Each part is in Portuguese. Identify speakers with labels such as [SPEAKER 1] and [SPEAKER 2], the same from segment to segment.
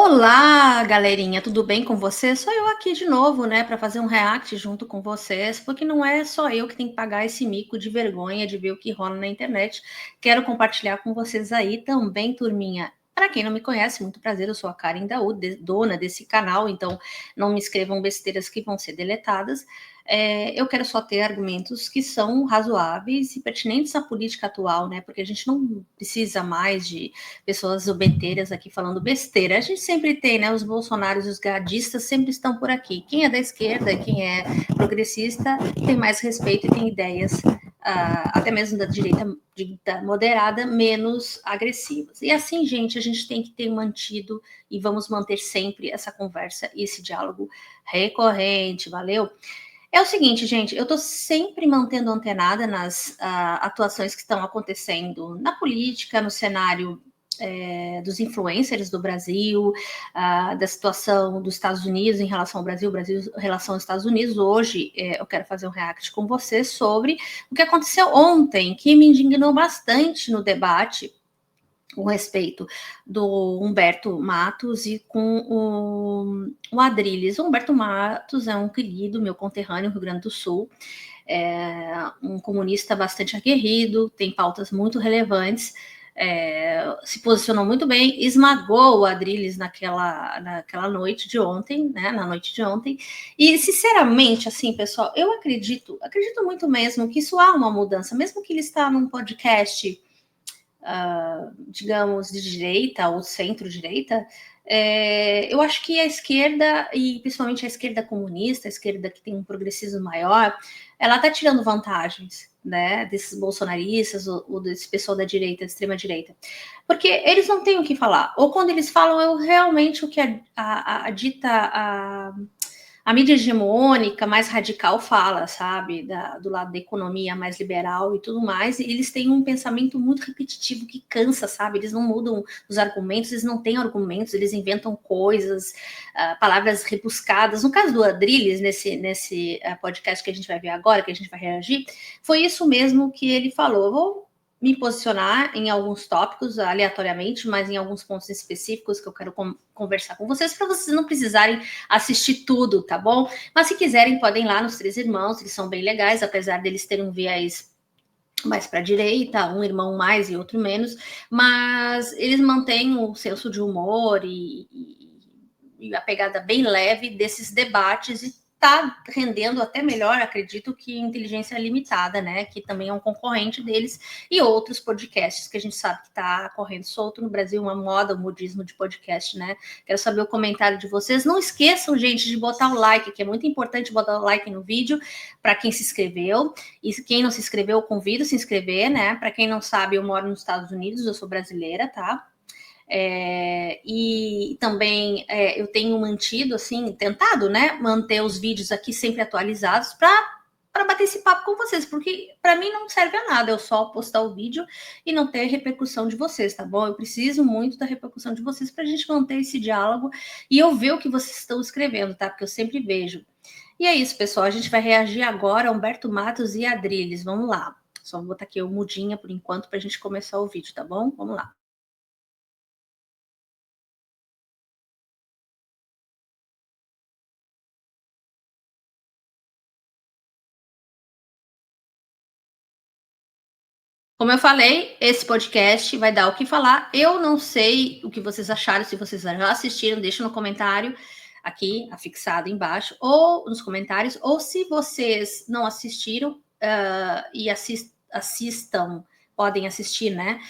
[SPEAKER 1] Olá, galerinha, tudo bem com vocês? Sou eu aqui de novo, né, para fazer um react junto com vocês, porque não é só eu que tenho que pagar esse mico de vergonha de ver o que rola na internet. Quero compartilhar com vocês aí também, turminha. Para quem não me conhece, muito prazer, eu sou a Karen Daú, dona desse canal, então não me escrevam besteiras que vão ser deletadas. Eu quero só ter argumentos que são razoáveis e pertinentes à política atual, né? Porque a gente não precisa mais de pessoas zobeteiras aqui falando besteira. A gente sempre tem, né? Os bolsonaros e os gadistas sempre estão por aqui. Quem é da esquerda e quem é progressista tem mais respeito e tem ideias, até mesmo da direita moderada, menos agressivas. E assim, gente, a gente tem que ter mantido e vamos manter sempre essa conversa e esse diálogo recorrente, valeu? É o seguinte, gente, eu estou sempre mantendo antenada nas atuações que estão acontecendo na política, no cenário dos influencers do Brasil, da situação dos Estados Unidos em relação ao Brasil, Brasil em relação aos Estados Unidos. Hoje eu quero fazer um react com você sobre o que aconteceu ontem, que me indignou bastante no debate com respeito do Humberto Matos e com o Adrilles. O Humberto Matos é um querido, meu conterrâneo, Rio Grande do Sul, um comunista bastante aguerrido, tem pautas muito relevantes, se posicionou muito bem, esmagou o Adrilles naquela noite de ontem, né, na noite de ontem, e sinceramente, assim, pessoal, eu acredito muito mesmo que isso há uma mudança, mesmo que ele está num podcast digamos, de direita ou centro-direita, eu acho que a esquerda, e principalmente a esquerda comunista, a esquerda que tem um progressismo maior, ela está tirando vantagens, né, desses bolsonaristas ou desse pessoal da direita, da extrema-direita. Porque eles não têm o que falar. Ou quando eles falam, é realmente o que a dita a mídia hegemônica mais radical fala, sabe, do lado da economia mais liberal e tudo mais, e eles têm um pensamento muito repetitivo que cansa, sabe, eles não mudam os argumentos, eles não têm argumentos, eles inventam coisas, palavras rebuscadas. No caso do Adrilles, nesse podcast que a gente vai ver agora, que a gente vai reagir, foi isso mesmo que ele falou. Eu vou me posicionar em alguns tópicos aleatoriamente, mas em alguns pontos específicos que eu quero conversar com vocês, para vocês não precisarem assistir tudo, tá bom? Mas se quiserem, podem ir lá nos Três Irmãos, eles são bem legais, apesar deles terem um viés mais para a direita, um irmão mais e outro menos, mas eles mantêm o senso de humor e a pegada bem leve desses debates e está rendendo até melhor, acredito, que Inteligência Limitada, né? Que também é um concorrente deles, e outros podcasts que a gente sabe que está correndo solto no Brasil, uma moda, um modismo de podcast, né? Quero saber o comentário de vocês. Não esqueçam, gente, de botar o like, que é muito importante botar o like no vídeo para quem se inscreveu. E quem não se inscreveu, eu convido a se inscrever, né? Para quem não sabe, eu moro nos Estados Unidos, eu sou brasileira, tá? E também eu tenho mantido, assim, tentado, né, manter os vídeos aqui sempre atualizados para bater esse papo com vocês, porque para mim não serve a nada eu só postar o vídeo e não ter repercussão de vocês, tá bom? Eu preciso muito da repercussão de vocês para a gente manter esse diálogo e eu ver o que vocês estão escrevendo, tá? Porque eu sempre vejo. E é isso, pessoal. A gente vai reagir agora a Humberto Matos e Adrilles. Vamos lá. Só vou botar aqui o mudinha por enquanto para a gente começar o vídeo, tá bom? Vamos lá. Como eu falei, esse podcast vai dar o que falar. Eu não sei o que vocês acharam, se vocês já assistiram, deixa no comentário aqui, afixado embaixo, ou nos comentários, ou se vocês não assistiram e assistam, podem assistir, né?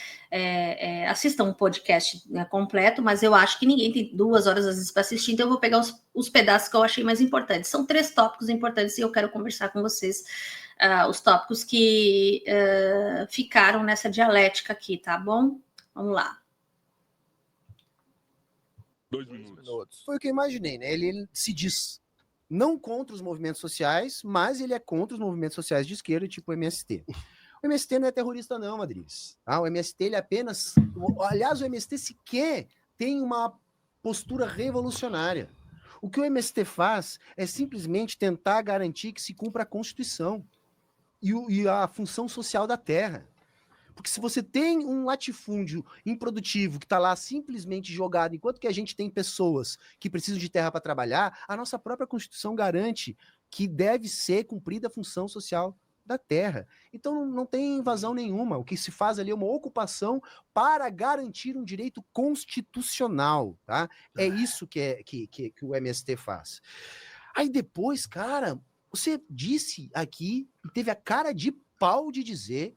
[SPEAKER 1] Assistam o podcast, né, completo, mas eu acho que ninguém tem 2 horas às vezes para assistir, então eu vou pegar os pedaços que eu achei mais importantes. São 3 tópicos importantes e eu quero conversar com vocês os tópicos que ficaram nessa dialética aqui, tá bom? Vamos lá.
[SPEAKER 2] 2 minutos. Foi o que eu imaginei, né? Ele se diz não contra os movimentos sociais, mas ele é contra os movimentos sociais de esquerda, tipo o MST. O MST não é terrorista, não, Madriz. O MST ele apenas. Aliás, o MST sequer tem uma postura revolucionária. O que o MST faz é simplesmente tentar garantir que se cumpra a Constituição e a função social da terra. Porque se você tem um latifúndio improdutivo que está lá simplesmente jogado, enquanto que a gente tem pessoas que precisam de terra para trabalhar, a nossa própria Constituição garante que deve ser cumprida a função social da terra. Então não tem invasão nenhuma. O que se faz ali é uma ocupação para garantir um direito constitucional, tá? É isso que o MST faz. Aí depois, cara, você disse aqui, e teve a cara de pau de dizer,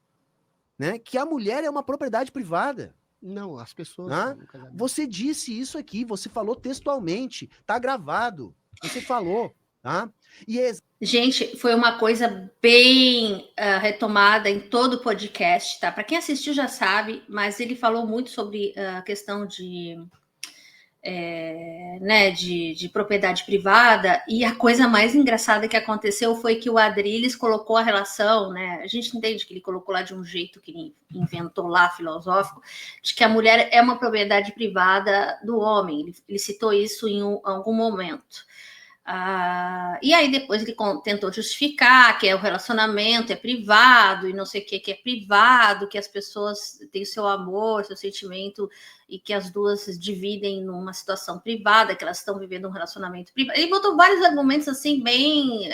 [SPEAKER 2] né, que a mulher é uma propriedade privada.
[SPEAKER 3] Não, as pessoas...
[SPEAKER 2] Né? Você disse isso aqui, você falou textualmente, tá gravado, você falou, tá? E
[SPEAKER 1] Gente, foi uma coisa bem retomada em todo o podcast, tá? Para quem assistiu já sabe, mas ele falou muito sobre a questão de propriedade privada, e a coisa mais engraçada que aconteceu foi que o Adrilles colocou a relação, né? A gente entende que ele colocou lá de um jeito que ele inventou lá, filosófico, de que a mulher é uma propriedade privada do homem. Ele citou isso em algum momento. E aí depois ele tentou justificar que o relacionamento é privado e não sei o que é privado, que as pessoas têm seu amor, seu sentimento e que as duas se dividem numa situação privada, que elas estão vivendo um relacionamento privado. Ele botou vários argumentos assim bem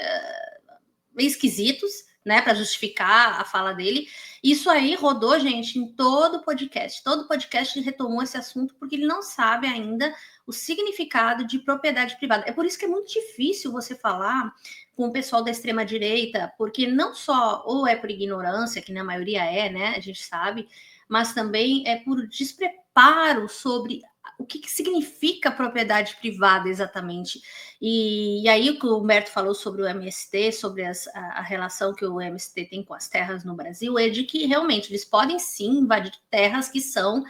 [SPEAKER 1] esquisitos, né, para justificar a fala dele. Isso aí rodou, gente, em todo podcast. Todo podcast ele retomou esse assunto porque ele não sabe ainda o significado de propriedade privada. É por isso que é muito difícil você falar com o pessoal da extrema-direita, porque não só ou é por ignorância, que na maioria é, né, a gente sabe, mas também é por despreparo sobre o que significa propriedade privada exatamente. E aí o que o Humberto falou sobre o MST, sobre a relação que o MST tem com as terras no Brasil, é de que realmente eles podem sim invadir terras que são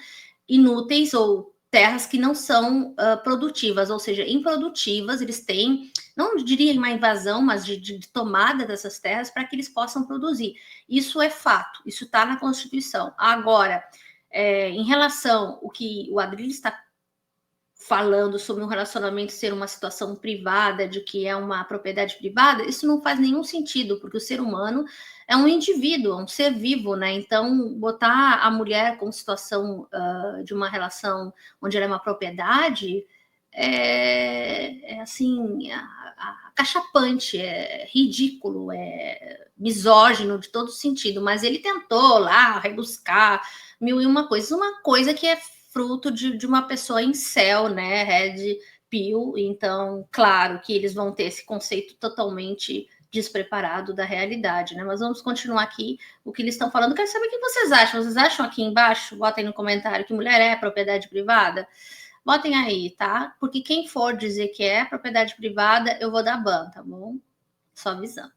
[SPEAKER 1] inúteis ou terras que não são produtivas, ou seja, improdutivas. Eles têm, não diria uma invasão, mas de tomada dessas terras para que eles possam produzir. Isso é fato, isso está na Constituição. Agora, em relação ao que o Adrilles está falando sobre um relacionamento ser uma situação privada, de que é uma propriedade privada, isso não faz nenhum sentido, porque o ser humano é um indivíduo, é um ser vivo, né? Então, botar a mulher com situação de uma relação onde ela é uma propriedade é assim, acachapante, é ridículo, é misógino de todo sentido, mas ele tentou lá rebuscar mil e uma coisas, uma coisa que é fruto de uma pessoa incel, né, red pill. Então, claro que eles vão ter esse conceito totalmente despreparado da realidade, né? Mas vamos continuar aqui o que eles estão falando. Quero saber o que vocês acham. Vocês acham aqui embaixo? Botem no comentário que mulher é propriedade privada. Botem aí, tá? Porque quem for dizer que é propriedade privada, eu vou dar ban, tá bom? Só avisando.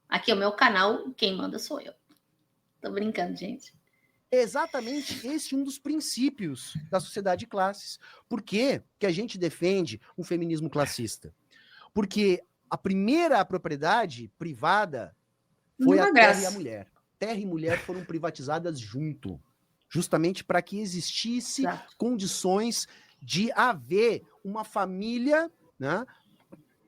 [SPEAKER 1] Aqui é o meu canal, quem manda sou eu. Tô brincando, gente.
[SPEAKER 2] É exatamente esse um dos princípios da sociedade de classes. Por que a gente defende um feminismo classista? Porque a primeira propriedade privada foi a terra e a mulher. Terra e mulher foram privatizadas junto, justamente para que existisse condições de haver uma família, né,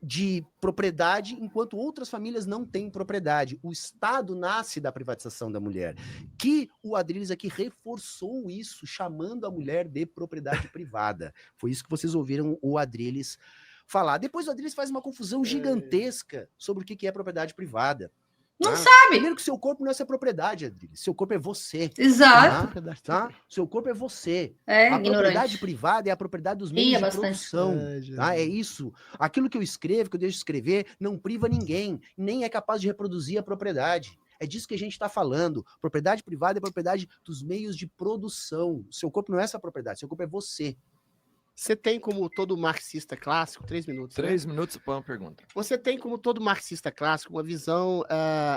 [SPEAKER 2] de propriedade, enquanto outras famílias não têm propriedade. O Estado nasce da privatização da mulher, que o Adrilles aqui reforçou isso, chamando a mulher de propriedade privada. Foi isso que vocês ouviram o Adrilles falar. Depois o Adrilles faz uma confusão gigantesca sobre o que é propriedade privada.
[SPEAKER 1] Não sabe.
[SPEAKER 2] Primeiro que seu corpo não é sua propriedade, Adrilles. Seu corpo é você.
[SPEAKER 1] Exato.
[SPEAKER 2] Tá? Seu corpo é você.
[SPEAKER 1] A
[SPEAKER 2] ignorante. Propriedade privada é a propriedade dos meios de produção. Tá? É isso. Aquilo que eu escrevo, que eu deixo de escrever, não priva ninguém. Nem é capaz de reproduzir a propriedade. É disso que a gente está falando. Propriedade privada é propriedade dos meios de produção. Seu corpo não é essa propriedade. Seu corpo é você.
[SPEAKER 3] Você tem, como todo marxista clássico, 3 minutos.
[SPEAKER 4] 3 minutos para uma pergunta.
[SPEAKER 3] Você tem, como todo marxista clássico, uma visão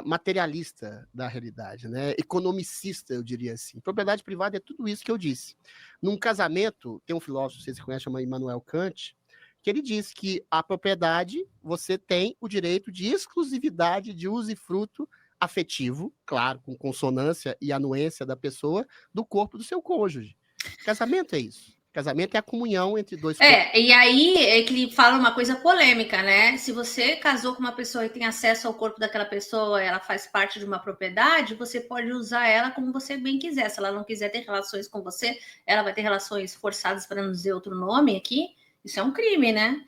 [SPEAKER 3] materialista da realidade, né? Economicista, eu diria assim. Propriedade privada é tudo isso que eu disse. Num casamento, tem um filósofo, vocês conhecem, chama Immanuel Kant, que ele diz que a propriedade, você tem o direito de exclusividade de usufruto afetivo, claro, com consonância e anuência da pessoa, do corpo do seu cônjuge. Casamento é isso. Casamento é a comunhão entre dois corpos.
[SPEAKER 1] E aí é que ele fala uma coisa polêmica, né? Se você casou com uma pessoa e tem acesso ao corpo daquela pessoa, ela faz parte de uma propriedade, você pode usar ela como você bem quiser. Se ela não quiser ter relações com você, ela vai ter relações forçadas, para não dizer outro nome aqui. Isso é um crime, né?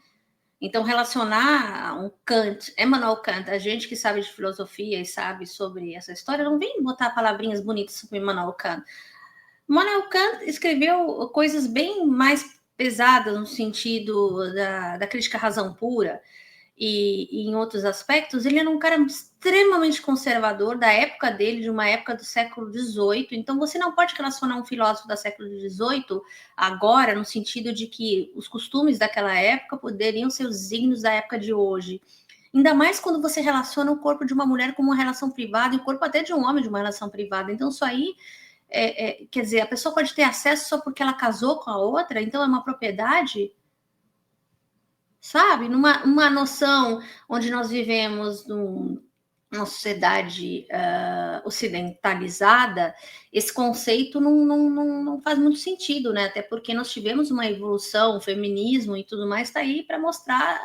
[SPEAKER 1] Então, relacionar um Kant, Emmanuel Kant, a gente que sabe de filosofia e sabe sobre essa história, não vem botar palavrinhas bonitas sobre Emmanuel Kant. Emmanuel Kant escreveu coisas bem mais pesadas no sentido da crítica à razão pura e em outros aspectos. Ele era um cara extremamente conservador da época dele, de uma época do século XVIII. Então, você não pode relacionar um filósofo do século XVIII agora, no sentido de que os costumes daquela época poderiam ser os signos da época de hoje. Ainda mais quando você relaciona o corpo de uma mulher com uma relação privada e o corpo até de um homem de uma relação privada. Então, isso aí quer dizer, a pessoa pode ter acesso só porque ela casou com a outra, então é uma propriedade, sabe? Numa noção onde nós vivemos numa sociedade ocidentalizada, esse conceito não faz muito sentido, né? Até porque nós tivemos uma evolução, o feminismo e tudo mais está aí para mostrar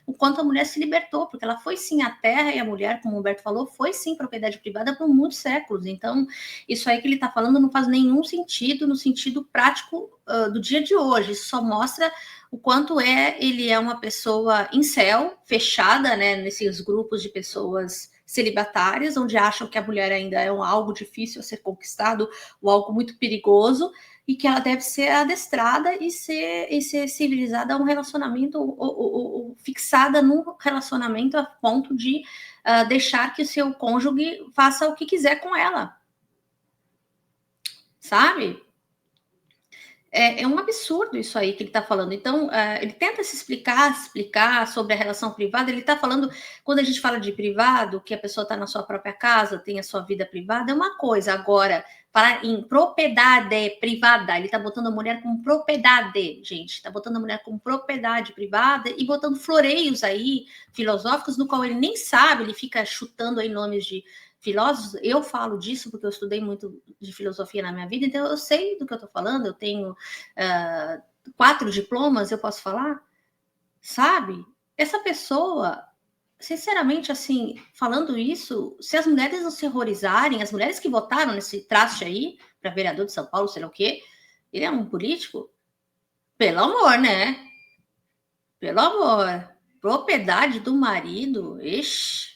[SPEAKER 1] o quanto a mulher se libertou, porque ela foi sim a terra e a mulher, como o Humberto falou, foi sim propriedade privada por muitos séculos. Então, isso aí que ele está falando não faz nenhum sentido no sentido prático do dia de hoje. Isso só mostra o quanto ele é uma pessoa incel, fechada, né, nesses grupos de pessoas celibatárias, onde acham que a mulher ainda é algo difícil a ser conquistado, ou algo muito perigoso, e que ela deve ser adestrada e ser civilizada a um relacionamento, ou fixada num relacionamento a ponto de deixar que o seu cônjuge faça o que quiser com ela. Sabe? É um absurdo isso aí que ele está falando. Então, ele tenta se explicar sobre a relação privada. Ele está falando, quando a gente fala de privado, que a pessoa está na sua própria casa, tem a sua vida privada, é uma coisa. Agora, falar em propriedade privada, ele está botando a mulher como propriedade, gente. Está botando a mulher como propriedade privada e botando floreios aí filosóficos, no qual ele nem sabe, ele fica chutando aí nomes de filósofos. Eu falo disso porque eu estudei muito de filosofia na minha vida, então eu sei do que eu estou falando. Eu tenho 4 diplomas, eu posso falar, sabe? Essa pessoa, sinceramente, assim, falando isso, se as mulheres não se horrorizarem, as mulheres que votaram nesse traste aí para vereador de São Paulo, sei lá o quê, ele é um político? Pelo amor, né? Pelo amor. Propriedade do marido, ixi,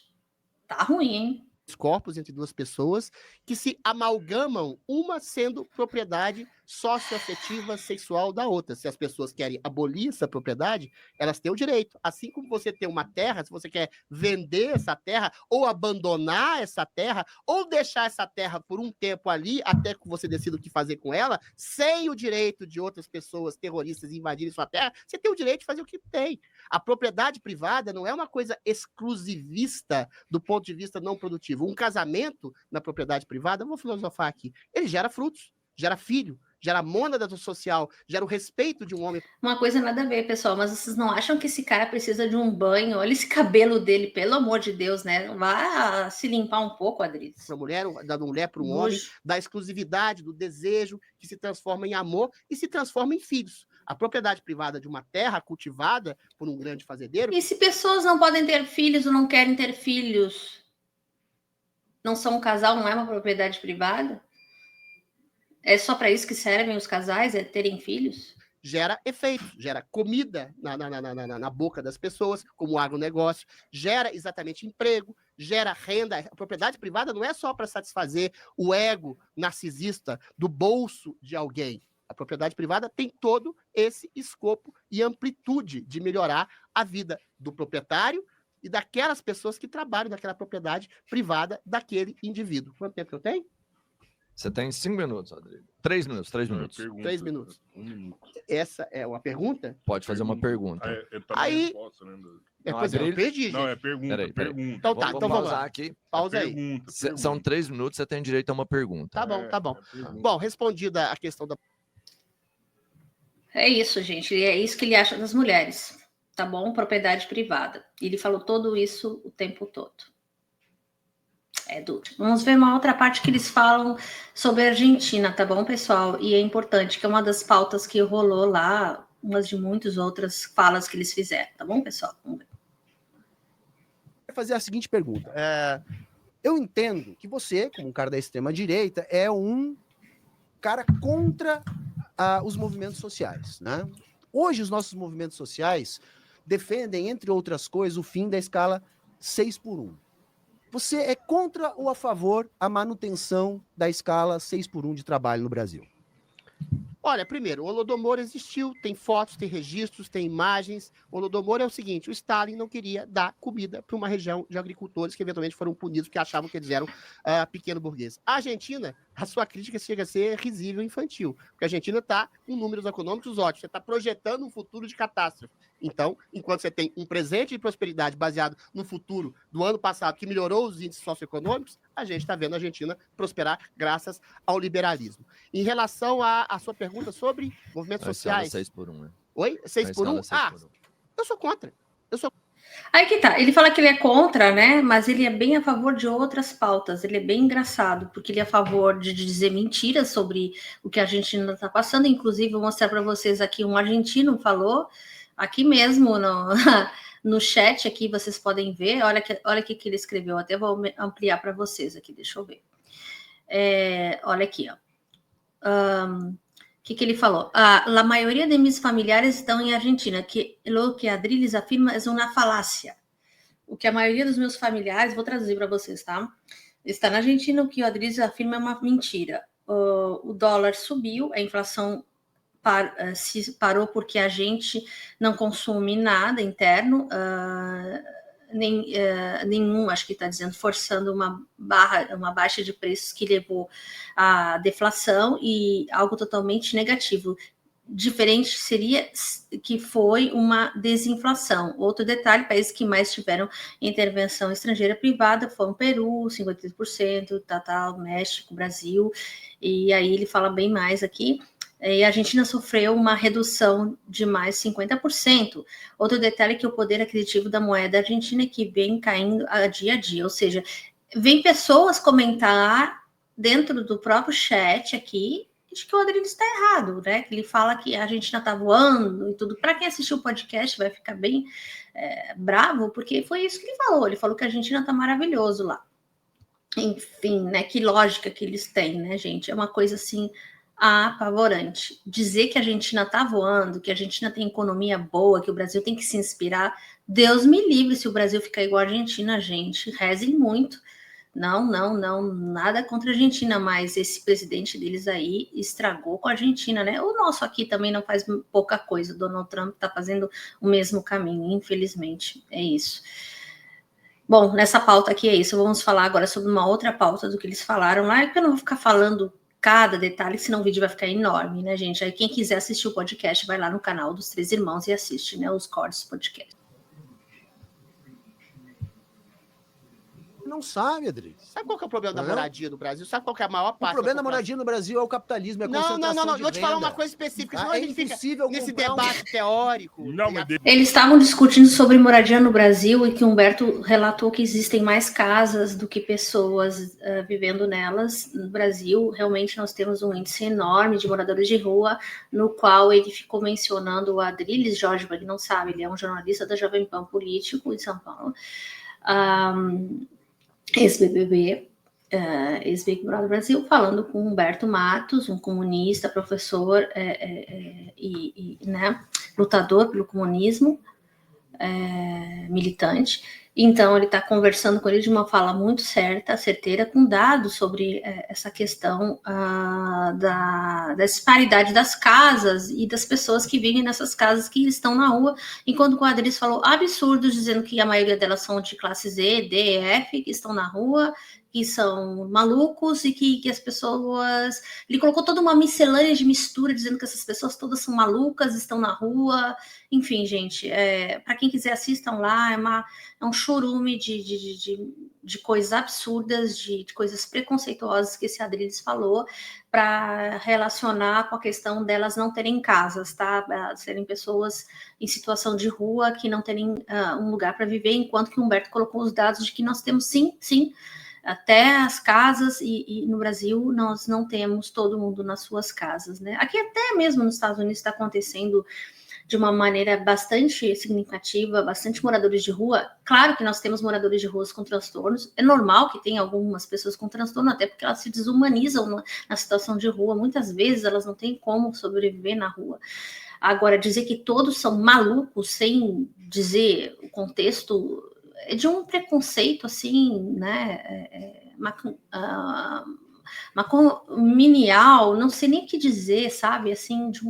[SPEAKER 1] tá ruim, hein?
[SPEAKER 3] Corpos entre duas pessoas que se amalgamam, uma sendo propriedade socioafetiva sexual da outra. Se as pessoas querem abolir essa propriedade, elas têm o direito. Assim como você tem uma terra, se você quer vender essa terra, ou abandonar essa terra, ou deixar essa terra por um tempo ali, até que você decida o que fazer com ela, sem o direito de outras pessoas terroristas invadirem sua terra, você tem o direito de fazer o que tem. A propriedade privada não é uma coisa exclusivista do ponto de vista não produtivo. Um casamento na propriedade privada, eu vou filosofar aqui, ele gera frutos, gera filho, gera mônada social, gera o respeito de um homem.
[SPEAKER 1] Uma coisa nada a ver, pessoal, mas vocês não acham que esse cara precisa de um banho? Olha esse cabelo dele, pelo amor de Deus, né? Vá se limpar um pouco, Adriles.
[SPEAKER 3] Para mulher, da mulher para um homem, da exclusividade, do desejo, que se transforma em amor e se transforma em filhos. A propriedade privada de uma terra cultivada por um grande fazendeiro.
[SPEAKER 1] E se pessoas não podem ter filhos ou não querem ter filhos, não são um casal, não é uma propriedade privada? É só para isso que servem os casais, é terem filhos?
[SPEAKER 3] Gera efeito, gera comida na boca das pessoas, como agronegócio, gera exatamente emprego, gera renda. A propriedade privada não é só para satisfazer o ego narcisista do bolso de alguém. A propriedade privada tem todo esse escopo e amplitude de melhorar a vida do proprietário e daquelas pessoas que trabalham naquela propriedade privada daquele indivíduo. Quanto tempo eu tenho?
[SPEAKER 4] Você tem 5 minutos, Rodrigo. 3 minutos, 3 minutos.
[SPEAKER 3] 3 minutos. 1 minuto. Essa é uma pergunta?
[SPEAKER 4] Pode fazer uma pergunta.
[SPEAKER 3] Aí...
[SPEAKER 5] Resposta, né?
[SPEAKER 3] Pois é, eu perdi, gente.
[SPEAKER 5] Não, é pergunta,
[SPEAKER 4] peraí.
[SPEAKER 5] pergunta.
[SPEAKER 3] Então tá, então vamos lá.
[SPEAKER 4] Aqui.
[SPEAKER 3] Pausa
[SPEAKER 5] aí.
[SPEAKER 3] Pergunta.
[SPEAKER 4] São 3 minutos, você tem direito a uma pergunta.
[SPEAKER 3] Tá bom, tá bom. Bom, respondida a questão da...
[SPEAKER 1] É isso, gente. É isso que ele acha das mulheres. Tá bom? Propriedade privada. Ele falou tudo isso o tempo todo. É duro. Vamos ver uma outra parte que eles falam sobre a Argentina, tá bom, pessoal? E é importante, que é uma das pautas que rolou lá, umas de muitas outras falas que eles fizeram, tá bom, pessoal? Vamos ver.
[SPEAKER 2] Vou fazer a seguinte pergunta. Eu entendo que você, como um cara da extrema-direita, é um cara contra os movimentos sociais, né? Hoje, os nossos movimentos sociais defendem, entre outras coisas, o fim da escala 6x1. Você é contra ou a favor a manutenção da escala 6x1 de trabalho no Brasil?
[SPEAKER 3] Olha, primeiro, o Holodomor existiu, tem fotos, tem registros, tem imagens. O Holodomor é o seguinte, o Stalin não queria dar comida para uma região de agricultores que eventualmente foram punidos porque achavam que eles eram pequeno burguês. A Argentina, a sua crítica chega a ser risível e infantil, porque a Argentina está com números econômicos ótimos, você está projetando um futuro de catástrofe. Então, enquanto você tem um presente de prosperidade baseado no futuro do ano passado, que melhorou os índices socioeconômicos, a gente está vendo a Argentina prosperar graças ao liberalismo. Em relação à sua pergunta sobre movimentos sociais...
[SPEAKER 4] 6x1, né?
[SPEAKER 3] Oi? 6x1? Eu sou contra.
[SPEAKER 1] Aí que tá, ele fala que ele é contra, né? Mas ele é bem a favor de outras pautas. Ele é bem engraçado, porque ele é a favor de dizer mentiras sobre o que a Argentina está passando. Inclusive, vou mostrar para vocês aqui, um argentino falou, aqui mesmo no chat, aqui vocês podem ver. Olha o que ele escreveu, até vou ampliar para vocês aqui, deixa eu ver. Olha aqui, ó. O que ele falou? A maioria de mis familiares estão em Argentina, que o que Adrilles afirma é uma falácia. O que a maioria dos meus familiares, vou traduzir para vocês, tá? Está na Argentina, o que o Adrilles afirma é uma mentira. O dólar subiu, a inflação se parou porque a gente não consome nada interno, nenhum, acho que está dizendo, forçando uma baixa de preços que levou à deflação e algo totalmente negativo. Diferente seria que foi uma desinflação. Outro detalhe, países que mais tiveram intervenção estrangeira privada foram Peru, 53%, México, Brasil, e aí ele fala bem mais aqui. E a Argentina sofreu uma redução de mais 50%. Outro detalhe é que o poder aquisitivo da moeda argentina que vem caindo a dia, ou seja, vem pessoas comentar dentro do próprio chat aqui de que o Adrilles está errado, né? Que ele fala que a Argentina está voando e tudo. Para quem assistiu o podcast vai ficar bem bravo, porque foi isso que ele falou. Ele falou que a Argentina está maravilhoso lá. Enfim, né? Que lógica que eles têm, né, gente? É uma coisa assim apavorante. Dizer que a Argentina está voando, que a Argentina tem economia boa, que o Brasil tem que se inspirar. Deus me livre se o Brasil ficar igual a Argentina, gente. Rezem muito. Não, nada contra a Argentina, mas esse presidente deles aí estragou com a Argentina, né? O nosso aqui também não faz pouca coisa. O Donald Trump está fazendo o mesmo caminho, infelizmente. É isso. Bom, nessa pauta aqui é isso. Vamos falar agora sobre uma outra pauta do que eles falaram lá, que eu não vou ficar falando cada detalhe, senão o vídeo vai ficar enorme, né, gente? Aí quem quiser assistir o podcast, vai lá no canal dos Três Irmãos e assiste, né, os cortes do podcast.
[SPEAKER 2] Não sabe, Adrilles.
[SPEAKER 3] Sabe qual que é o problema da moradia no Brasil? Sabe qual que é a maior parte?
[SPEAKER 2] O problema da moradia no Brasil é o capitalismo, é a concentração
[SPEAKER 3] Não.
[SPEAKER 2] de
[SPEAKER 3] Vou te falar
[SPEAKER 2] renda.
[SPEAKER 3] uma coisa específica, senão a gente fica nesse
[SPEAKER 2] comprar
[SPEAKER 3] debate teórico.
[SPEAKER 1] Eles estavam discutindo sobre moradia no Brasil e que Humberto relatou que existem mais casas do que pessoas vivendo nelas. No Brasil, realmente, nós temos um índice enorme de moradores de rua, no qual ele ficou mencionando o Adrilles Jorge, para quem não sabe, ele é um jornalista da Jovem Pan político em São Paulo. Ex-BBB, ex-Big Brother Brasil, falando com Humberto Matos, um comunista, professor né, lutador pelo comunismo, militante. Então, ele está conversando com ele de uma fala muito certeira, com dados sobre essa questão da disparidade das casas e das pessoas que vivem nessas casas que estão na rua, enquanto o Adrilles falou absurdos, dizendo que a maioria delas são de classe Z, D, F, que estão na rua, que são malucos e que as pessoas... Ele colocou toda uma miscelânea de mistura, dizendo que essas pessoas todas são malucas, estão na rua. Enfim, gente, para quem quiser assistam lá, é um chorume de coisas absurdas, de coisas preconceituosas que esse Adrilles falou, para relacionar com a questão delas não terem casas, tá? Serem pessoas em situação de rua que não terem um lugar para viver, enquanto que o Humberto colocou os dados de que nós temos sim, Até as casas, e no Brasil nós não temos todo mundo nas suas casas, né? Aqui até mesmo nos Estados Unidos está acontecendo de uma maneira bastante significativa, bastante moradores de rua. Claro que nós temos moradores de ruas com transtornos, é normal que tenha algumas pessoas com transtorno, até porque elas se desumanizam na situação de rua, muitas vezes elas não têm como sobreviver na rua. Agora, dizer que todos são malucos, sem dizer o contexto, é de um preconceito, assim, né, macominial, não sei nem o que dizer, sabe, assim, de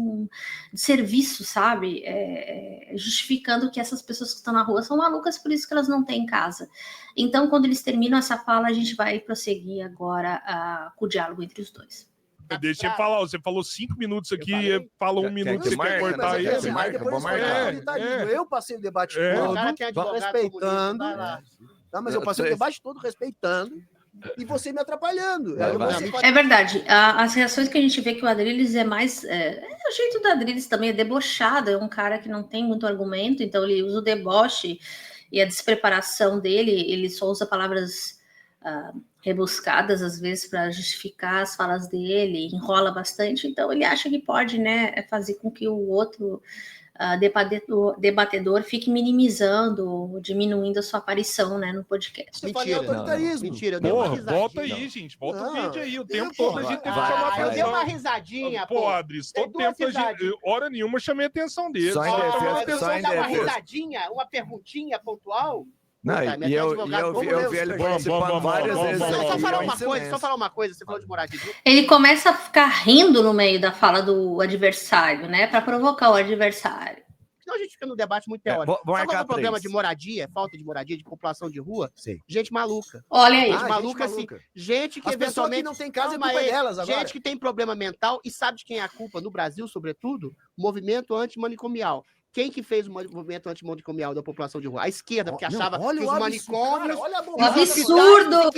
[SPEAKER 1] serviço, sabe, justificando que essas pessoas que estão na rua são malucas, por isso que elas não têm casa. Então, quando eles terminam essa fala, a gente vai prosseguir agora com o diálogo entre os dois.
[SPEAKER 5] Deixa eu falar, você falou 5 minutos aqui, falou 1 minuto, você quer cortar aí?
[SPEAKER 2] Eu passei o debate todo, respeitando, tá, mas eu passei o debate todo respeitando, e você me atrapalhando.
[SPEAKER 1] É verdade. As reações que a gente vê que o Adriles é mais... o jeito do Adriles também é debochado, é um cara que não tem muito argumento, então ele usa o deboche e a despreparação dele, ele só usa palavras rebuscadas, às vezes, para justificar as falas dele, enrola bastante, então ele acha que pode, né, fazer com que o outro debatedor fique minimizando, diminuindo a sua aparição, né, no podcast.
[SPEAKER 3] Mentira.
[SPEAKER 5] Porra, volta aí, gente. Volta o vídeo aí. O tempo todo a gente teve que chamar a atenção.
[SPEAKER 3] Eu dei uma risadinha,
[SPEAKER 5] pô. Adris, todo tempo a gente... Hora nenhuma eu chamei a atenção dele.
[SPEAKER 3] Só uma risadinha, uma perguntinha pontual.
[SPEAKER 4] Não, e eu vi ele participando várias vezes.
[SPEAKER 3] Só falar uma coisa, você falou de moradia.
[SPEAKER 1] Ele começa a ficar rindo no meio da fala do adversário, né? Para provocar o adversário.
[SPEAKER 3] Senão a gente fica no debate muito teórico. Sabe qual é o problema de moradia, falta de moradia, de população de rua?
[SPEAKER 2] Sim.
[SPEAKER 3] Gente maluca.
[SPEAKER 1] Olha aí.
[SPEAKER 3] Gente maluca, assim. Gente que eventualmente...
[SPEAKER 2] que não tem casa, é culpa delas agora.
[SPEAKER 3] Gente que tem problema mental, e sabe de quem é a culpa? No Brasil, sobretudo, movimento antimanicomial. Quem que fez o movimento antimanicomial da população de rua? A esquerda, porque achava que os manicômios...
[SPEAKER 1] Absurdo!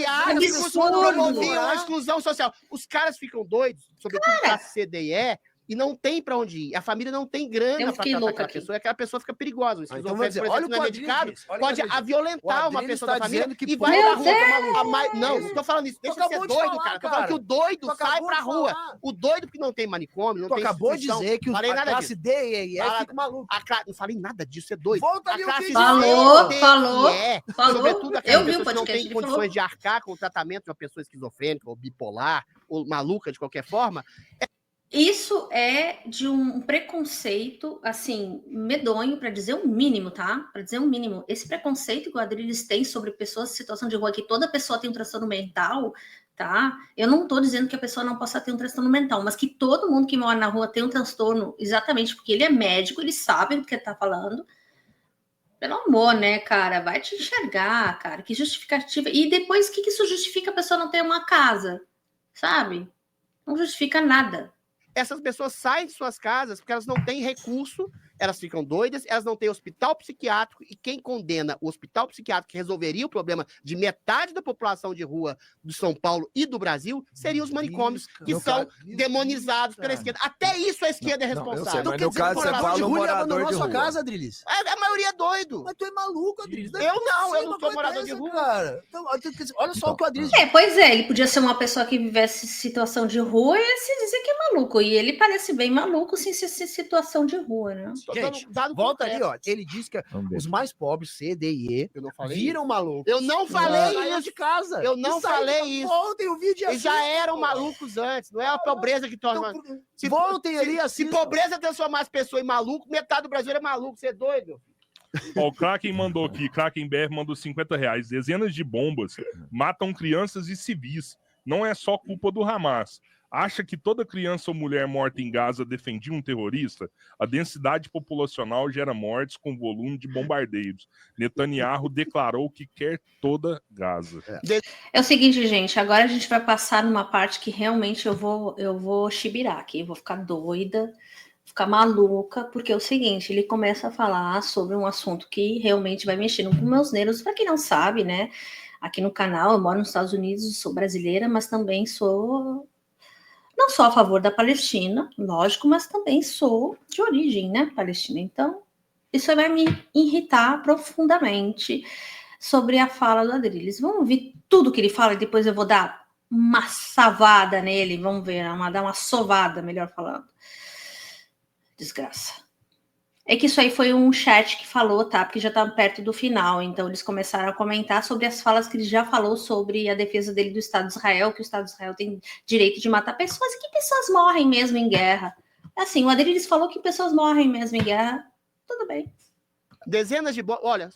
[SPEAKER 3] Promoviam a exclusão social. Os caras ficam doidos, sobretudo classe C, D e E, e não tem para onde ir. A família não tem grana para tratar aquela pessoa, e aquela pessoa fica perigosa.
[SPEAKER 2] Então, por exemplo, não é medicado,
[SPEAKER 3] pode violentar uma pessoa da família
[SPEAKER 2] que
[SPEAKER 3] vai pra rua. Não, não tô falando isso. Deixa de ser doido, cara. Tô falando que o doido sai pra rua. O doido que não tem manicômio, não tem
[SPEAKER 2] acabou de dizer que a classe D e E fica maluco.
[SPEAKER 3] Não falei nada disso, é doido.
[SPEAKER 2] Volta ali o que
[SPEAKER 1] falou.
[SPEAKER 3] Sobretudo aquelas pessoas que não
[SPEAKER 1] têm
[SPEAKER 3] condições de arcar com o tratamento de uma pessoa esquizofrênica ou bipolar ou maluca de qualquer forma.
[SPEAKER 1] Isso é de um preconceito, assim, medonho, para dizer o mínimo, tá? Para dizer o mínimo. Esse preconceito que o Adriles tem sobre pessoas em situação de rua, que toda pessoa tem um transtorno mental, tá? Eu não estou dizendo que a pessoa não possa ter um transtorno mental, mas que todo mundo que mora na rua tem um transtorno, exatamente porque ele é médico, ele sabe do que ele está falando. Pelo amor, né, cara? Vai te enxergar, cara. Que justificativa. E depois, o que isso justifica a pessoa não ter uma casa? Sabe? Não justifica nada.
[SPEAKER 3] Essas pessoas saem de suas casas porque elas não têm recurso, elas ficam doidas, elas não têm hospital psiquiátrico, e quem condena o hospital psiquiátrico que resolveria o problema de metade da população de rua de São Paulo e do Brasil seriam os manicômios que são demonizados pela esquerda. Até isso a esquerda é responsável.
[SPEAKER 2] Então, no caso, você fala o morador de rua. Casa, Adriles?
[SPEAKER 3] A maioria é doido.
[SPEAKER 2] Mas tu é maluco, Adriles.
[SPEAKER 3] Eu não sou morador de rua.
[SPEAKER 2] Cara. Então, olha só o que o Adriles...
[SPEAKER 1] Pois é, ele podia ser uma pessoa que vivesse situação de rua e se dizer que é maluco. E ele parece bem maluco sem ser situação de rua, né?
[SPEAKER 2] Gente, volta ali, ó. Ele disse que os mais pobres, C, D e E, viram malucos.
[SPEAKER 3] Eu não falei isso
[SPEAKER 2] de casa.
[SPEAKER 3] Eu não falei isso.
[SPEAKER 2] Voltem o vídeo
[SPEAKER 3] Eles já eram malucos antes. Não é a pobreza que torna...
[SPEAKER 2] Voltem ali,
[SPEAKER 3] se pobreza transformasse pessoa em maluco, metade do Brasil é maluco. Você é doido?
[SPEAKER 5] Ó, o Kraken mandou aqui, Kraken BR mandou R$50. Dezenas de bombas matam crianças e civis. Não é só culpa do Hamas. Acha que toda criança ou mulher morta em Gaza defendia um terrorista? A densidade populacional gera mortes com volume de bombardeiros. Netanyahu declarou que quer toda Gaza.
[SPEAKER 1] É o seguinte, gente, agora a gente vai passar numa parte que realmente eu vou chibirar aqui, vou ficar doida, ficar maluca, porque é o seguinte, ele começa a falar sobre um assunto que realmente vai mexendo com meus nervos. Para quem não sabe, né, aqui no canal, eu moro nos Estados Unidos, sou brasileira, mas também sou... Não sou a favor da Palestina, lógico, mas também sou de origem, né, palestina. Então, isso vai me irritar profundamente. sobre a fala do Adrilles. Vamos ouvir tudo que ele fala e depois eu vou dar uma savada nele. Vamos ver, dar uma sovada, melhor falando. Desgraça. É que isso aí foi um chat que falou, tá? Porque já tá perto do final. Então eles começaram a comentar sobre as falas que ele já falou sobre a defesa dele do Estado de Israel, que o Estado de Israel tem direito de matar pessoas e que pessoas morrem mesmo em guerra. Assim, o Adrilles falou que pessoas morrem mesmo em guerra. Tudo bem.
[SPEAKER 3] Dezenas de bombas. Olha,